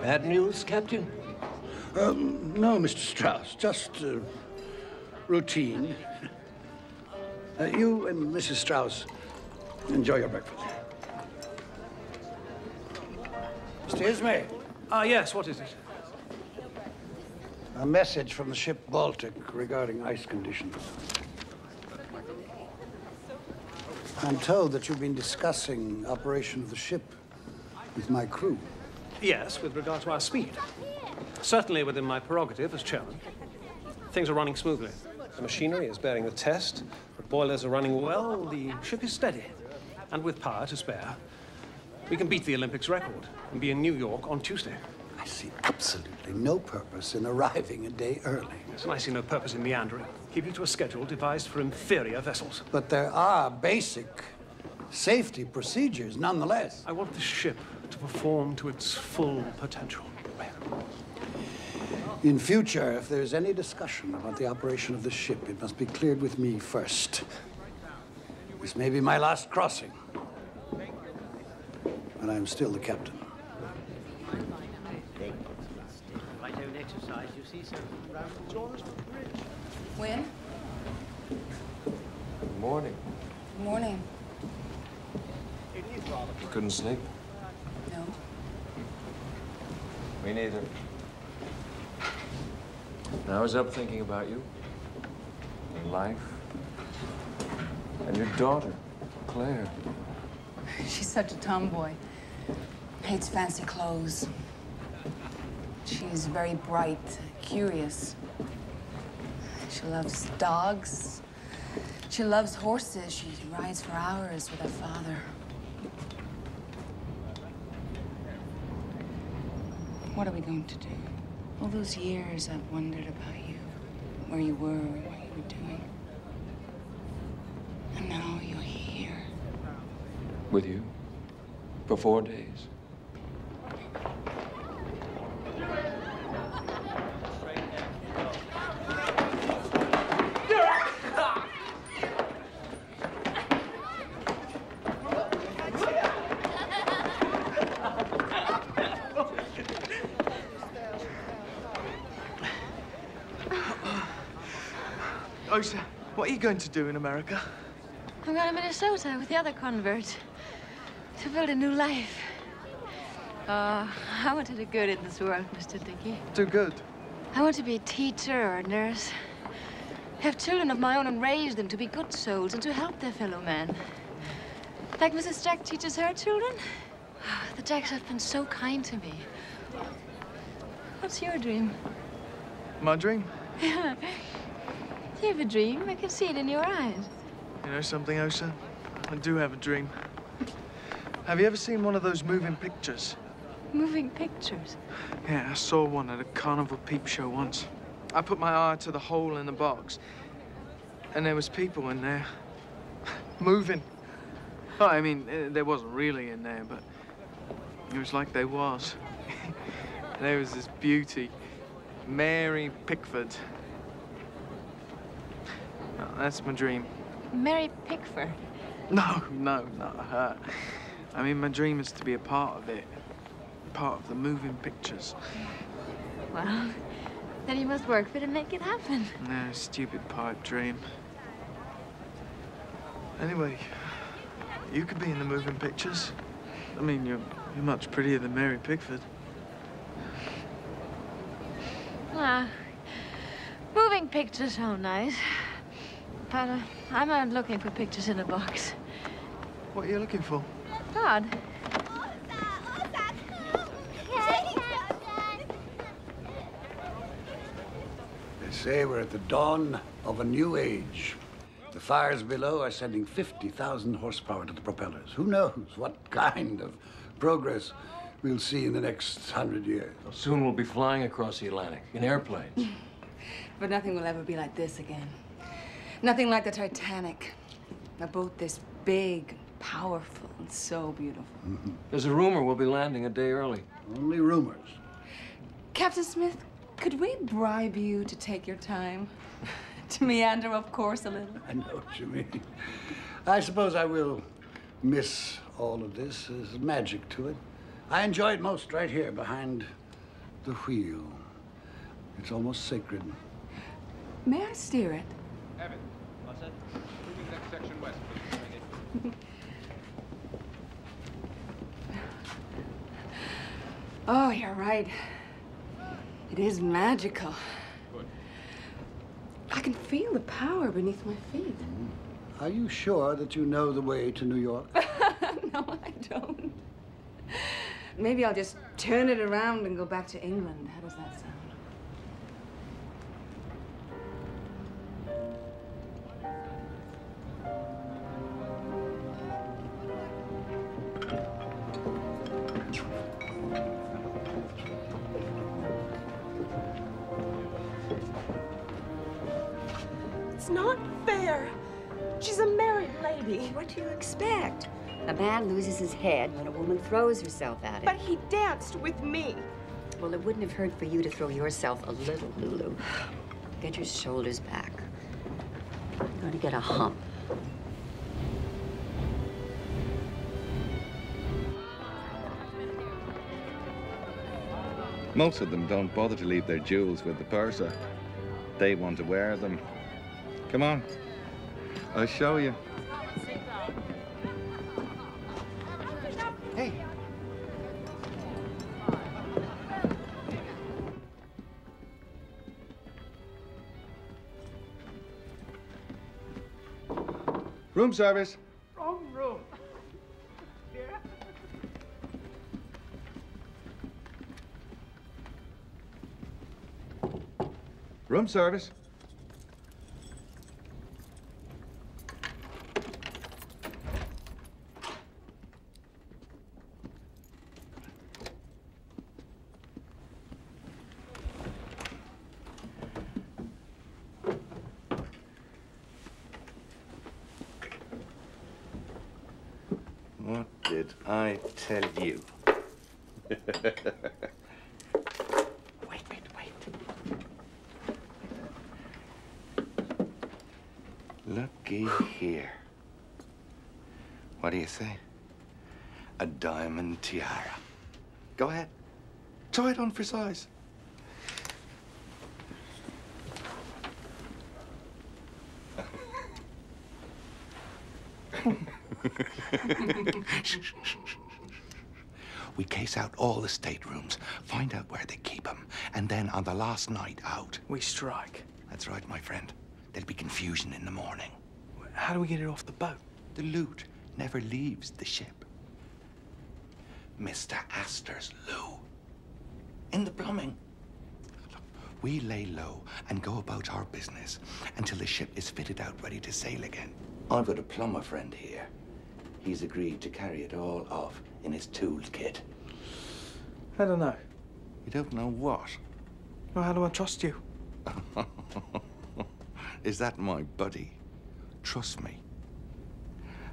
Bad news, Captain? No, Mr. Strauss, just routine. You and Mrs. Strauss enjoy your breakfast. Mr. Ismay. Yes, what is it? A message from the ship Baltic regarding ice conditions. I'm told that you've been discussing operation of the ship with my crew. Yes, with regard to our speed. Certainly within my prerogative as chairman. Things are running smoothly. The machinery is bearing the test. The boilers are running well. The ship is steady. And with power to spare, we can beat the Olympics record and be in New York on Tuesday. I see absolutely no purpose in arriving a day early. Yes, and I see no purpose in meandering. Keep you to a schedule devised for inferior vessels. But there are basic safety procedures nonetheless. I want this ship to perform to its full potential. In future, if there's any discussion about the operation of the ship, it must be cleared with me first. This may be my last crossing. And I'm still the captain. When? Good morning. Good morning. You couldn't sleep? No. Me neither. I was up thinking about you, your life, and your daughter, Claire. She's such a tomboy. Hates fancy clothes. She's very bright, curious. She loves dogs. She loves horses. She rides for hours with her father. What are we going to do? All those years I've wondered about you, where you were and what you were doing. And now you're here. With you? For 4 days? Osa, what are you going to do in America? I'm going to Minnesota with the other converts to build a new life. I want to do good in this world, Mr. Dickey. Do good? I want to be a teacher or a nurse. Have children of my own and raise them to be good souls and to help their fellow men. Like Mrs. Jack teaches her children. The Jacks have been so kind to me. What's your dream? My dream? Yeah. You have a dream. I can see it in your eyes. You know something, Osa? I do have a dream. Have you ever seen one of those moving pictures? Moving pictures? Yeah, I saw one at a carnival peep show once. I put my eye to the hole in the box, and there was people in there, moving. Oh, I mean, there wasn't really in there, but it was like there was. There was this beauty, Mary Pickford. Oh, that's my dream. Mary Pickford? No, not her. I mean, my dream is to be a part of it. Part of the moving pictures. Well, then you must work for it to make it happen. No, stupid pipe dream. Anyway, you could be in the moving pictures. I mean, you're much prettier than Mary Pickford. Moving pictures sound nice. But I'm not looking for pictures in a box. What are you looking for? God. They say we're at the dawn of a new age. The fires below are sending 50,000 horsepower to the propellers. Who knows what kind of progress we'll see in the next 100 years. Soon we'll be flying across the Atlantic in airplanes. But nothing will ever be like this again. Nothing like the Titanic. A boat this big, powerful, and so beautiful. There's a rumor we'll be landing a day early. Only rumors. Captain Smith, could we bribe you to take your time? To meander, of course, a little. I know what you mean. I suppose I will miss all of this. There's magic to it. I enjoy it most right here behind the wheel. It's almost sacred. May I steer it? Evan, what's that? Moving next section west, please. Oh, you're right. It is magical. Good. I can feel the power beneath my feet. Are you sure that you know the way to New York? No, I don't. Maybe I'll just turn it around and go back to England. How does that sound? It's not fair. She's a married lady. What do you expect? A man loses his head when a woman throws herself at him. But he danced with me. Well, it wouldn't have hurt for you to throw yourself a little, Lulu. Get your shoulders back. You're going to get a hump. Most of them don't bother to leave their jewels with the purser. They want to wear them. Come on, I'll show you. Hey. Room service. Wrong room. Room service. What did I tell you? Looky here. What do you say? A diamond tiara. Go ahead. Try it on for size. We case out all the staterooms, find out where they keep them, and then on the last night out, we strike. That's right, my friend. There'll be confusion in the morning. How do we get it off the boat? The loot never leaves the ship. Mr. Astor's loo. In the plumbing. Look, we lay low and go about our business until the ship is fitted out ready to sail again. I've got a plumber friend here. He's agreed to carry it all off in his tools kit. I don't know. You don't know what? Well, how do I trust you? Is that my buddy? Trust me.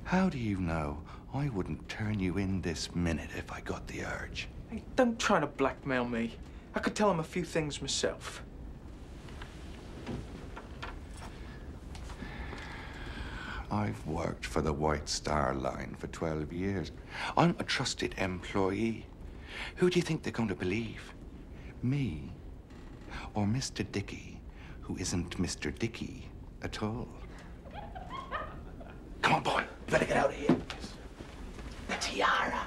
How do you know I wouldn't turn you in this minute if I got the urge? Hey, don't try to blackmail me. I could tell him a few things myself. I've worked for the White Star Line for 12 years. I'm a trusted employee. Who do you think they're going to believe? Me or Mr. Dickey, who isn't Mr. Dickey at all? Come on, boy. You better get out of here. The tiara.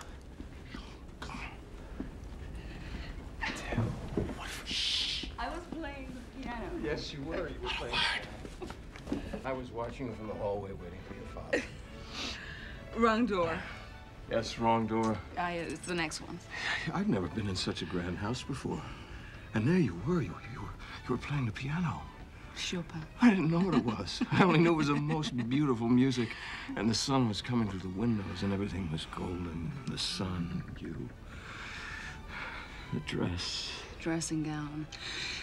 I was playing the piano. Yes, you were. You were playing. I was watching you from the hallway waiting for your father. Wrong door. Yes, wrong door. It's the next one. I've never been in such a grand house before. And there you were. You were playing the piano. Chopin. I didn't know what it was. I only knew it was the most beautiful music. And the sun was coming through the windows and everything was golden. The sun, you, the dress. Dressing gown.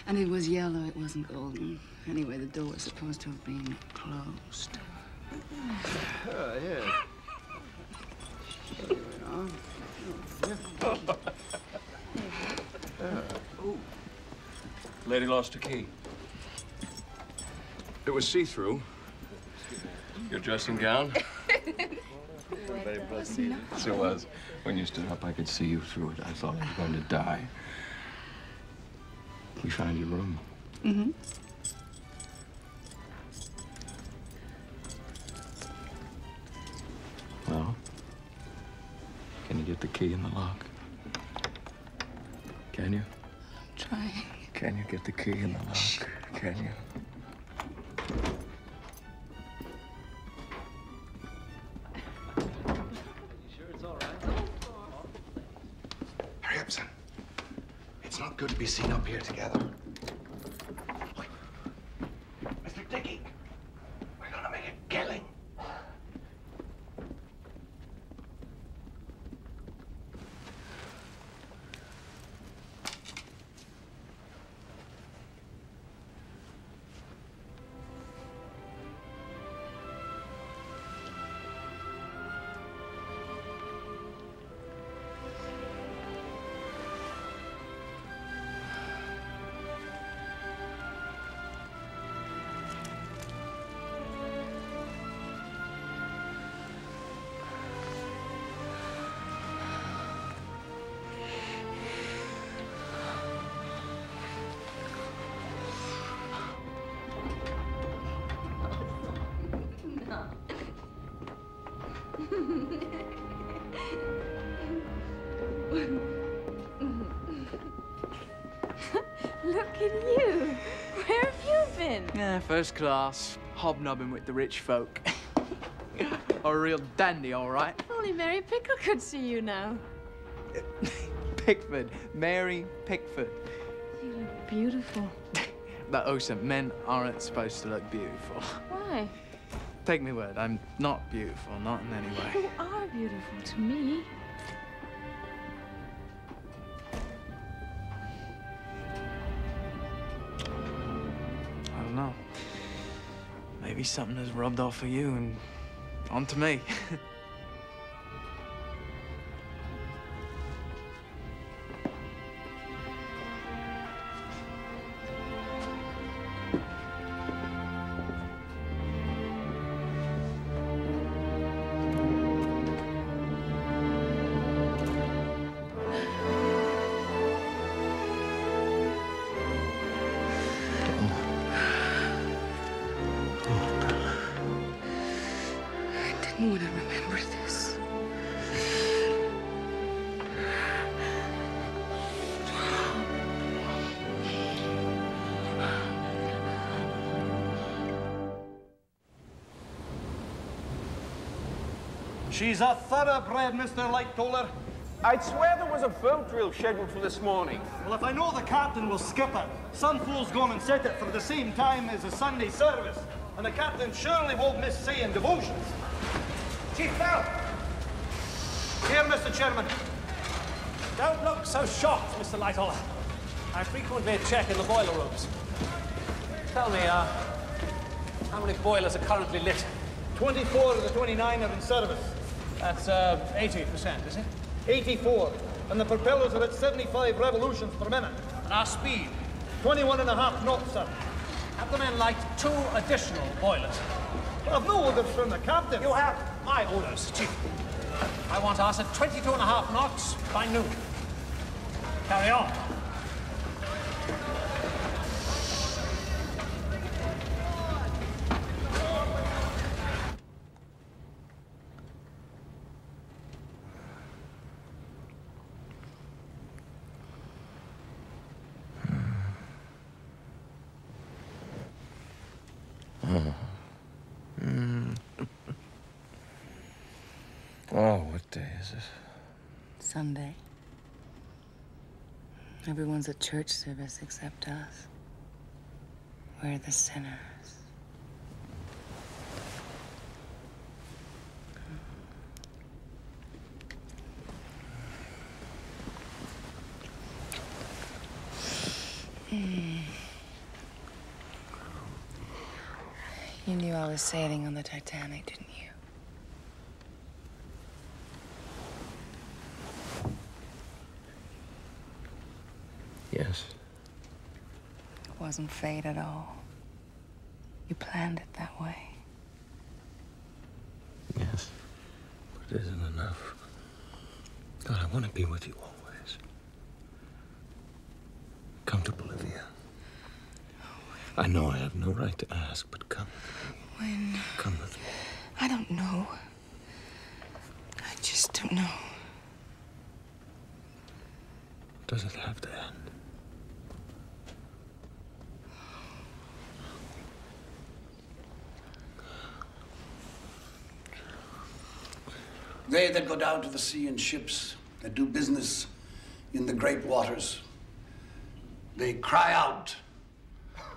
And it was yellow, it wasn't golden. Anyway, the door was supposed to have been closed. Oh, yeah. Lady lost her key. It was see-through. Your dressing gown. Very pleasant. Yes, it was. When you stood up, I could see you through it. I thought you were going to die. We found your room. Mm-hmm. Well, can you get the key in the lock? Can you? I'm trying. Can you get the key in the lock? Can you? Hurry up, son. It's not good to be seen up here together. Wait. Mr. Dickey, we're gonna make a killing. Look at you. Where have you been? Yeah, first class, hobnobbing with the rich folk. A real dandy, all right. Only Mary Pickle could see you now. Pickford, Mary Pickford. You look beautiful. But Osa, men aren't supposed to look beautiful. Why? Take me word, I'm not beautiful, not in any way. You are beautiful to me. I don't know. Maybe something has rubbed off of you and onto me. I didn't want to remember this. She's a thoroughbred, Mr. Lightoller. I'd swear there was a boat drill scheduled for this morning. Well, if I know the captain will skip it, some fool's gone and set it for the same time as the Sunday service. And the captain surely won't miss saying devotions. Chief Bell! Here, Mr. Chairman. Don't look so shocked, Mr. Lightoller. I frequently check in the boiler rooms. Tell me, how many boilers are currently lit? 24 of the 29 are in service. That's 80%, is it? 84. And the propellers are at 75 revolutions per minute. And our speed? 21.5 knots, sir. Have the men light 2 additional boilers? Well, I've no orders from the captain. You have my orders, Chief. I want us at 22.5 knots by noon. Carry on. Oh, what day is it? Sunday. Everyone's at church service except us. We're the sinners. You knew I was sailing on the Titanic, didn't you? Yes. It wasn't fate at all. You planned it that way. Yes. But it isn't enough. God, I want to be with you always. Come to Bolivia. I know I have no right to ask, but come with me. When? Come with me. I don't know. I just don't know. Does it have to end? They that go down to the sea in ships, that do business in the great waters, they cry out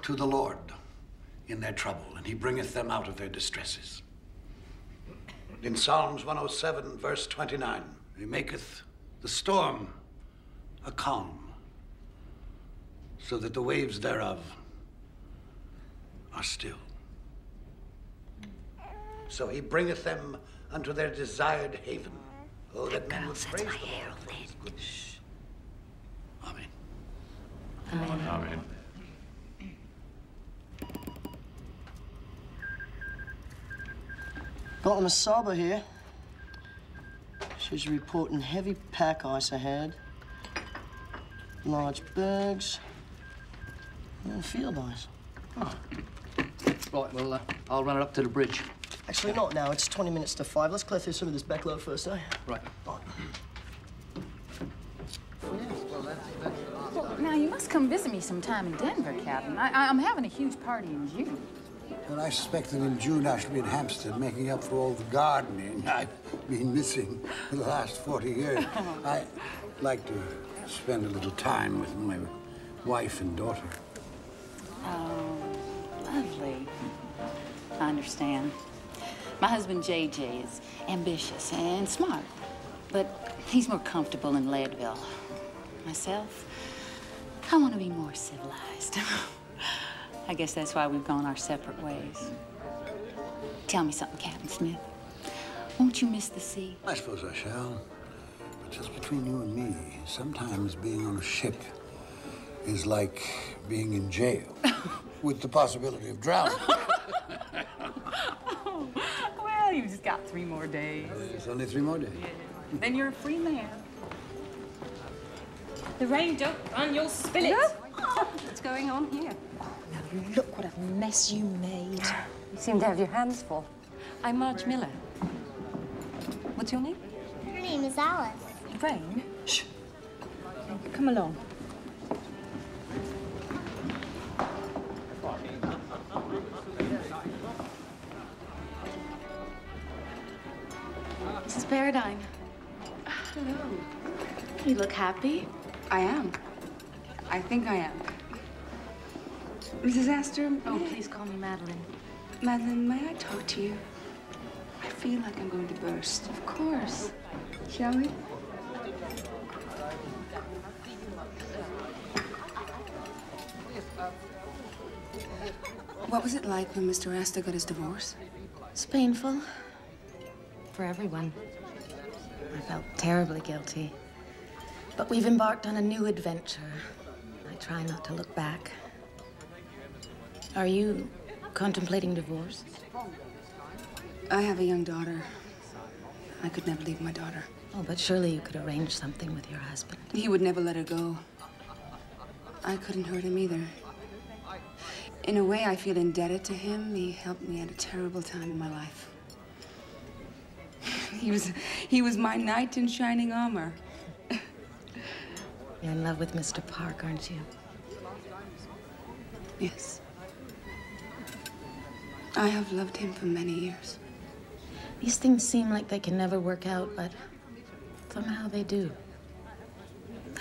to the Lord in their trouble, and he bringeth them out of their distresses. In Psalms 107, verse 29, he maketh the storm a calm, so that the waves thereof are still. So he bringeth them unto their desired haven. Oh, that men would praise the Lord for his goodness. Shh. Amen. Amen. Amen. Got the Masaba here. She's reporting heavy pack ice ahead. Large bergs. And field ice. Oh. Right, well, I'll run it up to the bridge. Actually, not now. It's 20 minutes to 5. Let's clear through some of this backload first, eh? Right. Well, now, you must come visit me sometime in Denver, Captain. I'm having a huge party in June. Well, I suspect that in June I shall be in Hampstead making up for all the gardening I've been missing for the last 40 years. I'd like to spend a little time with my wife and daughter. Oh, lovely. I understand. My husband, J.J., is ambitious and smart, but he's more comfortable in Leadville. Myself, I want to be more civilized. I guess that's why we've gone our separate ways. Tell me something, Captain Smith. Won't you miss the sea? I suppose I shall. But just between you and me, sometimes being on a ship is like being in jail with the possibility of drowning. Oh, well, you've just got 3 more days. It's only 3 more days. Yeah. Then you're a free man. The rain don't run, you'll spill it. What's going on here? Now, look what a mess you made. You seem to have your hands full. I'm Marge Miller. What's your name? Her name is Alice. Rain? Shh. Come along. Mrs. Paradigm. Hello. You look happy. I am. I think I am. Mrs. Astor? Oh, please call me Madeline. Madeline, may I talk to you? I feel like I'm going to burst. Of course. Shall we? What was it like when Mr. Astor got his divorce? It's painful. For everyone. I felt terribly guilty. But we've embarked on a new adventure. I try not to look back. Are you contemplating divorce? I have a young daughter. I could never leave my daughter. Oh, but surely you could arrange something with your husband. He would never let her go. I couldn't hurt him either. In a way, I feel indebted to him. He helped me at a terrible time in my life. He was my knight in shining armor. You're in love with Mr. Park, aren't you? Yes. I have loved him for many years. These things seem like they can never work out, but somehow they do.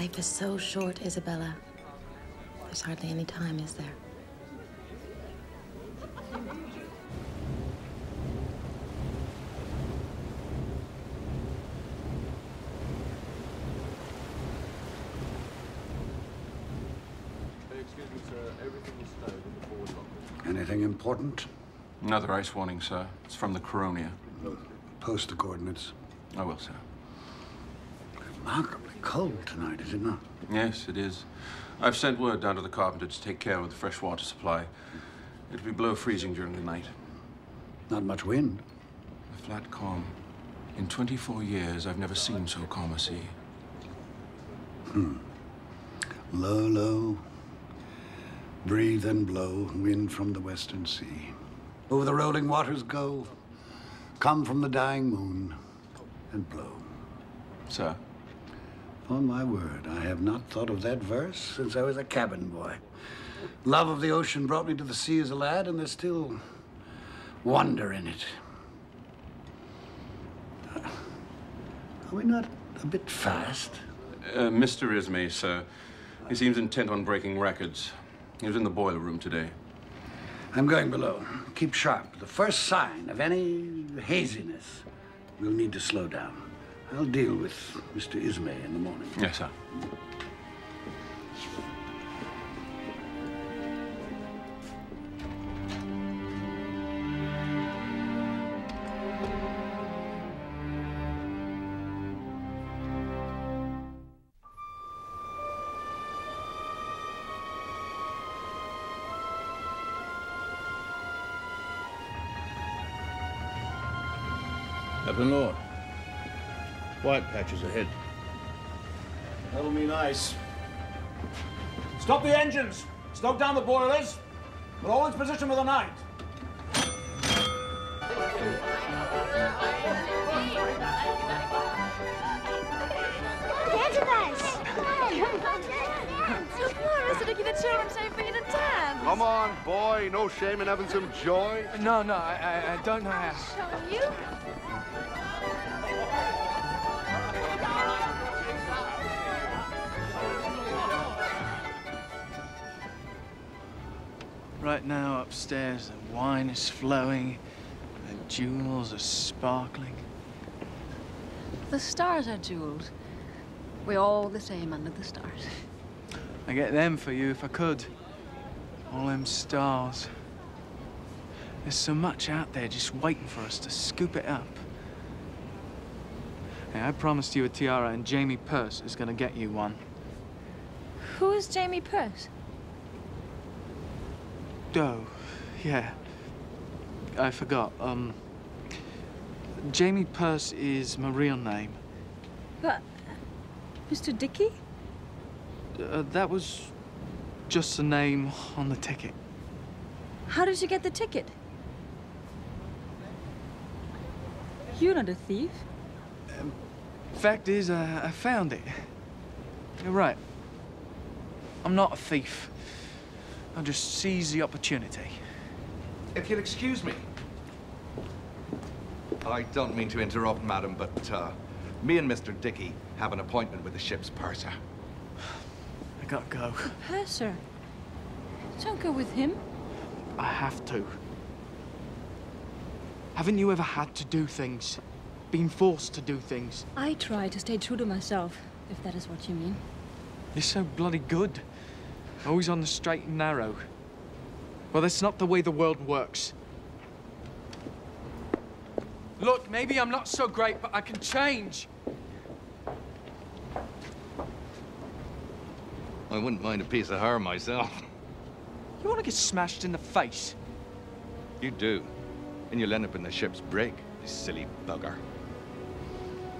Life is so short, Isabella. There's hardly any time, is there? Excuse me, sir. Everything is stowed in the forward locker. Anything important? Another ice warning, sir. It's from the Coronia. Post the coordinates. I will, sir. Remarkably cold tonight, is it not? Yes, it is. I've sent word down to the carpenter to take care of the fresh water supply. It'll be below freezing during the night. Not much wind. A flat calm. In 24 years, I've never seen so calm a sea. Low, low. Breathe and blow, wind from the western sea. Over the rolling waters go, come from the dying moon, and blow. Sir? On my word, I have not thought of that verse since I was a cabin boy. Love of the ocean brought me to the sea as a lad, and there's still wonder in it. Are we not a bit fast? Mr. Ismay, sir. He seems intent on breaking records. He was in the boiler room today. I'm going below. Keep sharp. The first sign of any haziness, we'll need to slow down. I'll deal with Mr. Ismay in the morning. Yes, sir. Captain Lord. White patches ahead. That'll mean ice. Stop the engines! Stoke down the boilers! We're all in position for the night. children safely into town. Come on, boy. No shame in having some joy. No, I don't know how. Show you? Right now, upstairs, the wine is flowing, the jewels are sparkling. The stars are jewels. We're all the same under the stars. I get them for you if I could. All them stars. There's so much out there just waiting for us to scoop it up. Hey, I promised you a tiara, and Jamie Purse is gonna get you one. Who is Jamie Purse? Oh, yeah. I forgot. Jamie Purse is my real name. But, Mr. Dickey? That was just the name on the ticket. How did you get the ticket? You're not a thief. Fact is, I found it. You're right. I'm not a thief. I just seized the opportunity. If you'll excuse me. I don't mean to interrupt, madam, but me and Mr. Dickey have an appointment with the ship's purser. I gotta go. Purser? Don't go with him. I have to. Haven't you ever had to do things? Been forced to do things? I try to stay true to myself, if that is what you mean. You're so bloody good. Always on the straight and narrow. Well, that's not the way the world works. Look, maybe I'm not so great, but I can change. I wouldn't mind a piece of her myself. You want to get smashed in the face? You do. And you'll end up in the ship's brig, you silly bugger.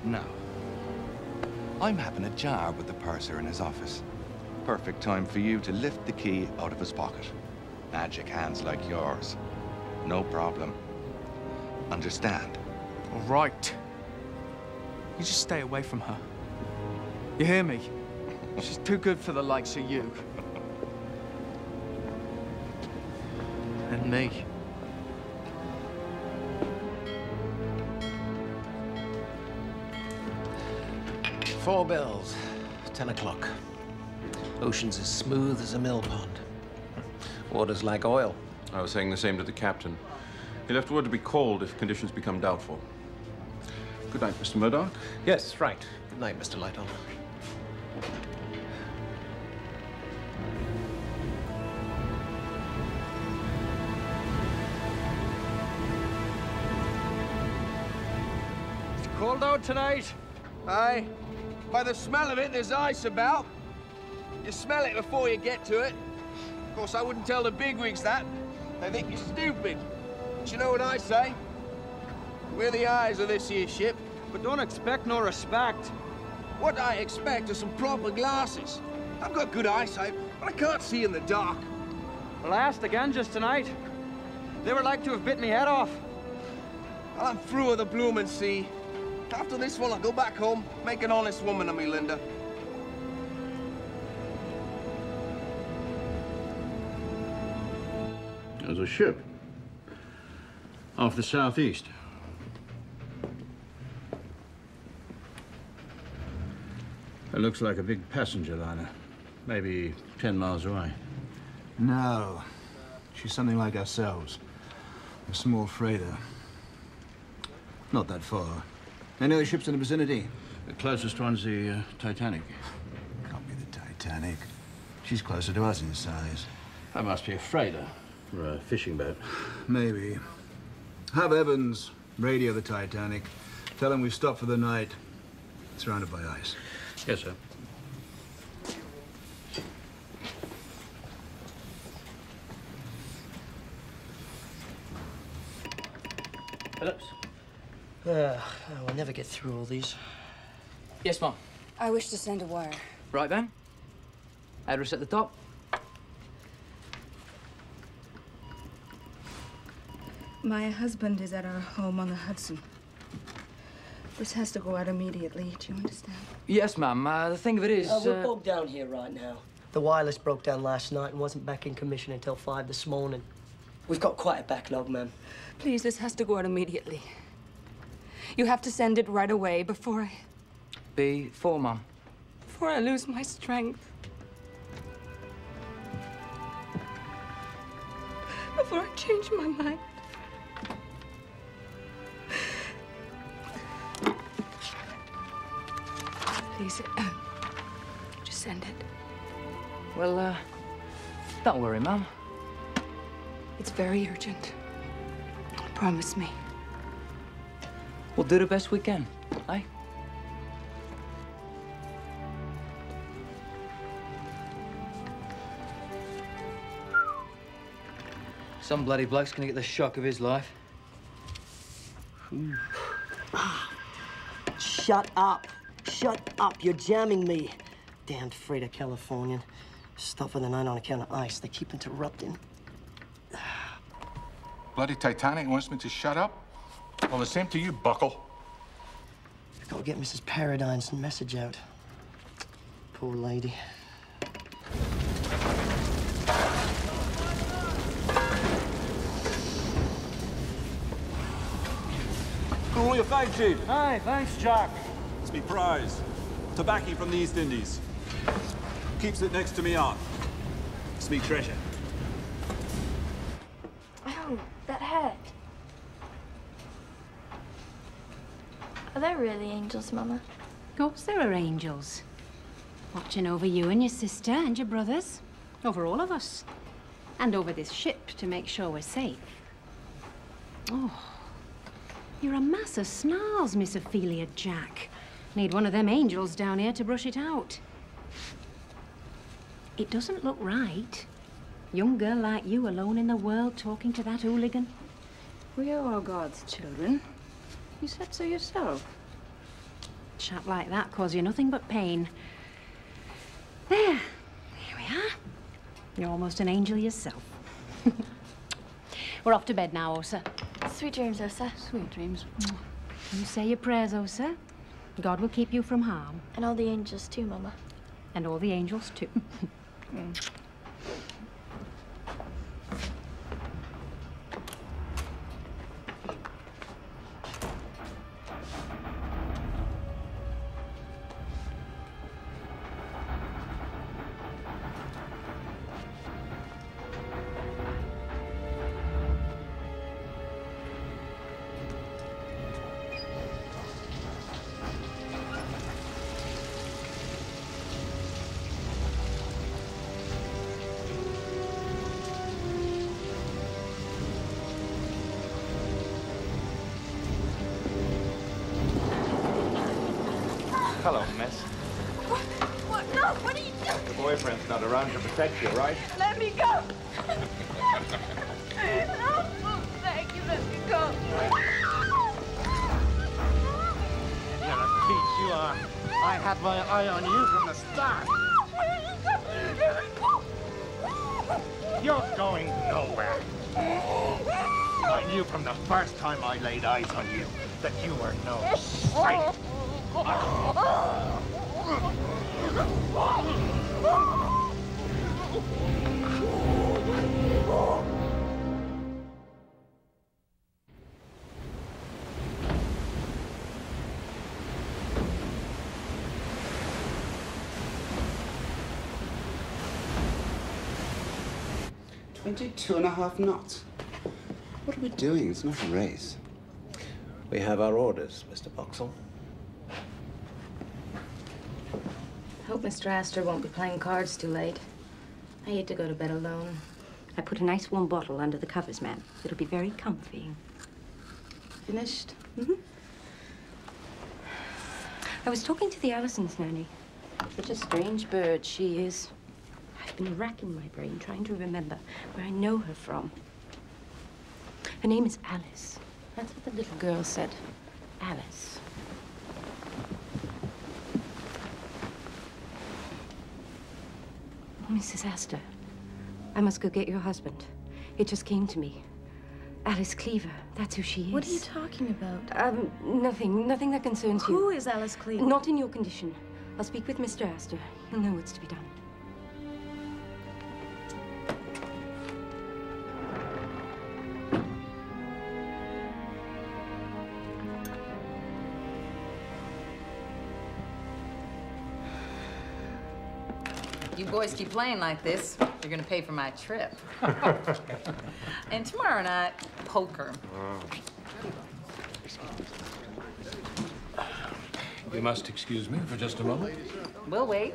Now, I'm having a jar with the purser in his office. Perfect time for you to lift the key out of his pocket. Magic hands like yours. No problem. Understand? All right. You just stay away from her. You hear me? She's too good for the likes of you. And me. Four bells, 10 o'clock. Ocean's as smooth as a mill pond. Water's like oil. I was saying the same to the captain. He left word to be called if conditions become doubtful. Good night, Mr. Murdoch. Yes, right. Good night, Mr. Lighton. It's cold out tonight. Aye. By the smell of it, there's ice about. You smell it before you get to it. Of course, I wouldn't tell the bigwigs that. They think you're stupid. But you know what I say? We're the eyes of this here ship. But don't expect no respect. What I expect are some proper glasses. I've got good eyesight, but I can't see in the dark. Well, I asked again just tonight. They were like to have bit me head off. Well, I'm through with the bloomin' sea. After this one, I'll go back home, make an honest woman of me, Linda. There's a ship. Off the southeast. It looks like a big passenger liner. Maybe 10 miles away. No. She's something like ourselves. A small freighter. Not that far. Any other ships in the vicinity? The closest one's the Titanic. Can't be the Titanic. She's closer to us in size. That must be a freighter or a fishing boat. Maybe. Have Evans radio the Titanic. Tell him we've stopped for the night. Surrounded by ice. Yes, sir. Phillips? We'll never get through all these. Yes, Mom. I wish to send a wire. Right then. Address at the top. My husband is at our home on the Hudson. This has to go out immediately. Do you understand? Yes, ma'am. The thing of it is... We're bogged down here right now. The wireless broke down last night and wasn't back in commission until 5 this morning. We've got quite a backlog, ma'am. Please, this has to go out immediately. You have to send it right away before Mum. I lose my strength. Before I change my mind. Please, just send it. Well, don't worry, Mum. It's very urgent. Promise me. We'll do the best we can, eh? Some bloody bloke's gonna get the shock of his life. Shut up. Shut up. You're jamming me. Damned Freda Californian. Stuff with the 9 on account of ice. They keep interrupting. Bloody Titanic wants me to shut up? Well, the same to you, Buckle. I gotta get Mrs. Paradigm's message out. Poor lady. Cool your fag, Chief. Aye, thanks, Jack. It's me prize. Tobacco from the East Indies. Keeps it next to me aunt. It's me treasure. Oh, that hurt. Are there really angels, Mama? Of course there are angels. Watching over you and your sister and your brothers. Over all of us. And over this ship to make sure we're safe. Oh, you're a mass of snarls, Miss Ophelia Jack. Need one of them angels down here to brush it out. It doesn't look right. Young girl like you alone in the world talking to that hooligan. We are all God's children. You said so yourself. Chap like that cause you nothing but pain. There. Here we are. You're almost an angel yourself. We're off to bed now, Osa. Sweet dreams, Osa. Sweet dreams. You say your prayers, Osa. God will keep you from harm. And all the angels too, Mama. And all the angels too. Mm. Hello, miss. What? No, what are you doing? Your boyfriend's not around to protect you, right? Let me go! No, thank you, let me go. You're a peach, you are. I had my eye on you from the start. You're going nowhere. I knew from the first time I laid eyes on you that you were no sight. $22.5 knots. What are we doing? It's not a race. We have our orders, Mr. Boxall. Hope Mr. Astor won't be playing cards too late. I hate to go to bed alone. I put a nice warm bottle under the covers, ma'am. It'll be very comfy. Finished? Mm-hmm. I was talking to the Allisons, Nanny. Such a strange bird she is. I've been racking my brain trying to remember where I know her from. Her name is Alice. That's what the little girl said. Alice. Mrs. Astor, I must go get your husband. It just came to me. Alice Cleaver, that's who she is. What are you talking about? Nothing that concerns you. Who is Alice Cleaver? Not in your condition. I'll speak with Mr. Astor. He'll know what's to be done. You boys keep playing like this, you're gonna pay for my trip. And tomorrow night, poker. You must excuse me for just a moment. We'll wait.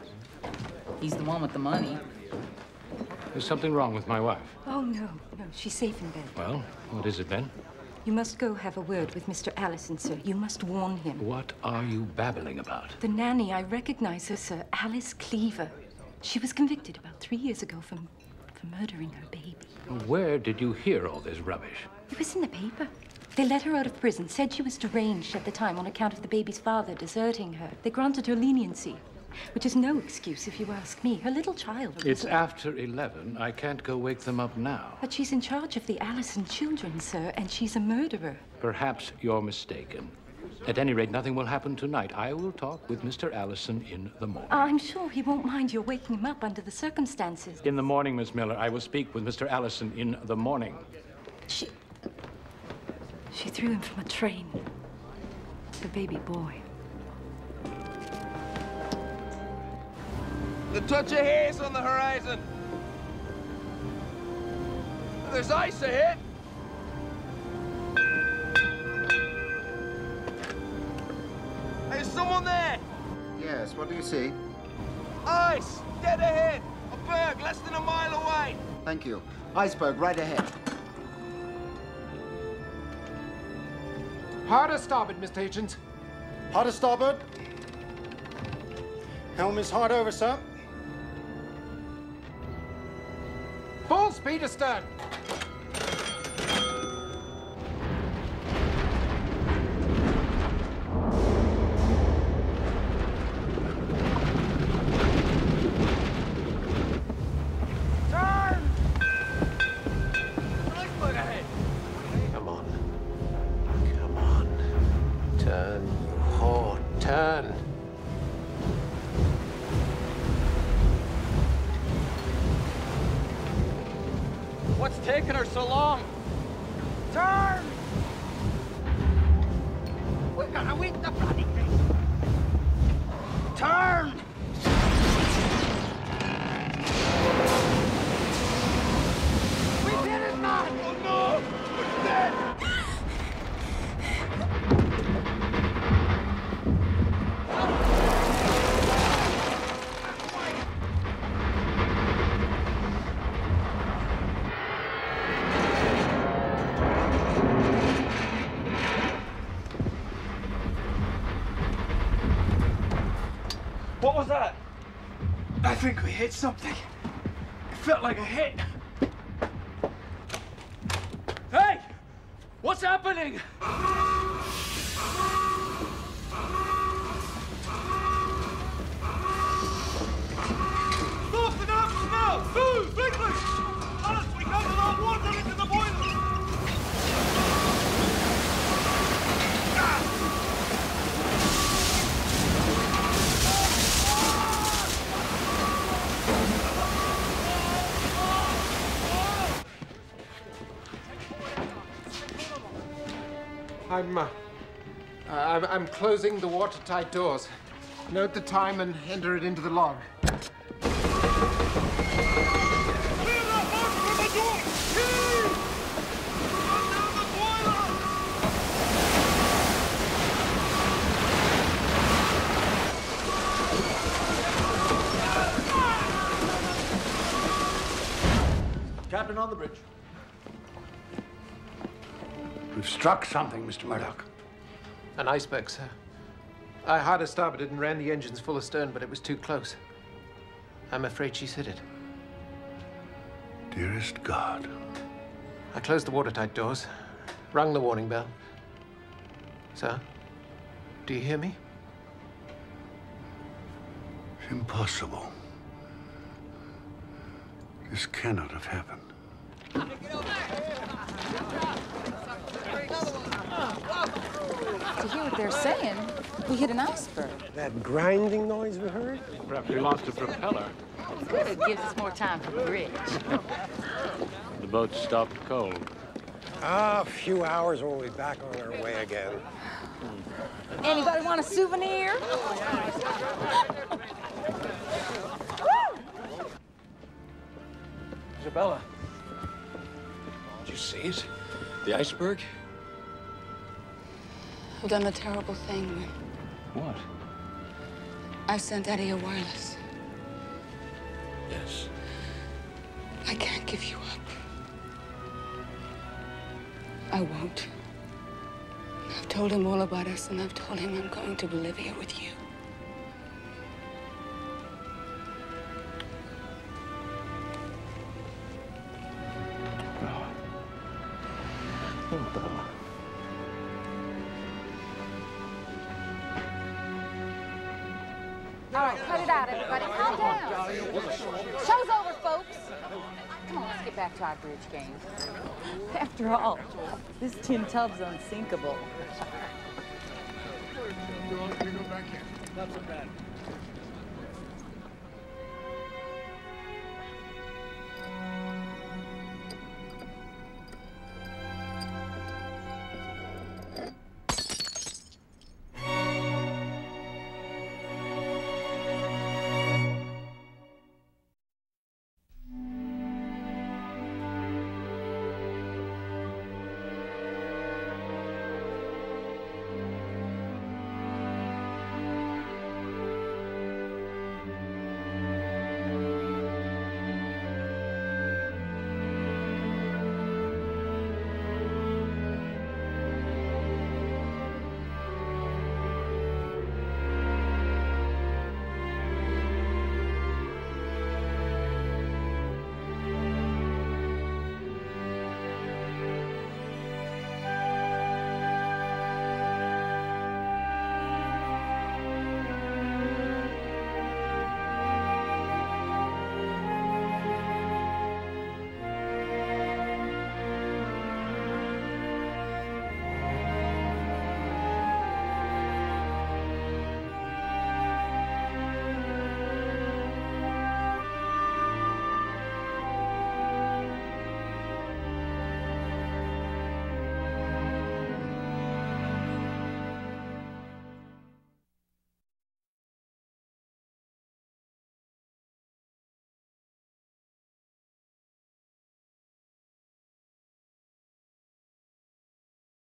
He's the one with the money. There's something wrong with my wife. Oh, no. No, she's safe in bed. Well, what is it then? You must go have a word with Mr. Allison, sir. You must warn him. What are you babbling about? The nanny, I recognize her, sir. Alice Cleaver. She was convicted about 3 years ago for murdering her baby. Where did you hear all this rubbish? It was in the paper. They let her out of prison, said she was deranged at the time on account of the baby's father deserting her. They granted her leniency, which is no excuse if you ask me. Her little child... It's after 11. I can't go wake them up now. But she's in charge of the Allison children, sir, and she's a murderer. Perhaps you're mistaken. At any rate, nothing will happen tonight. I will talk with Mr. Allison in the morning. I'm sure he won't mind your waking him up under the circumstances. In the morning, Miss Miller. I will speak with Mr. Allison in the morning. She threw him from a train. The baby boy. The touch of haze on the horizon. There's ice ahead. Is someone there? Yes, what do you see? Ice! Dead ahead! A berg less than a mile away! Thank you. Iceberg right ahead. Hard to starboard, Mr. Hitchens. Hard to starboard. Helm is hard over, sir. Full speed astern. Come on. Come on. Turn, you whore, turn. What's taking her so long? Turn! We're gonna win the bloody thing! Turn! We did it, man! Oh no! We're dead! What was that? I think we hit something. It felt like a hit. Hey! What's happening? Soften up now! Move, quickly! Alice, we got a lot of water into the boiler! I'm closing the watertight doors. Note the time and enter it into the log. Captain on the bridge. We've struck something, Mr. Murdoch. An iceberg, sir. I hard a starboard and ran the engines full astern, but it was too close. I'm afraid she's hit it. Dearest God. I closed the watertight doors, rung the warning bell. Sir, do you hear me? It's impossible. This cannot have happened. To hear what they're saying, we hit an iceberg. That grinding noise we heard? Perhaps we lost a propeller. Good, it gives us more time for bridge. The boat stopped cold. A few hours and we'll be back on our way again. Anybody want a souvenir? Isabella. Did you see it? The iceberg? I've done a terrible thing. What? I've sent Eddie a wireless. Yes. I can't give you up. I won't. I've told him all about us, and I've told him I'm going to Bolivia with you. Oh, Bella. All right, cut it out, everybody. Calm down. Show's over, folks. Come on, let's get back to our bridge game. After all, this tin tub's unsinkable. Not so bad.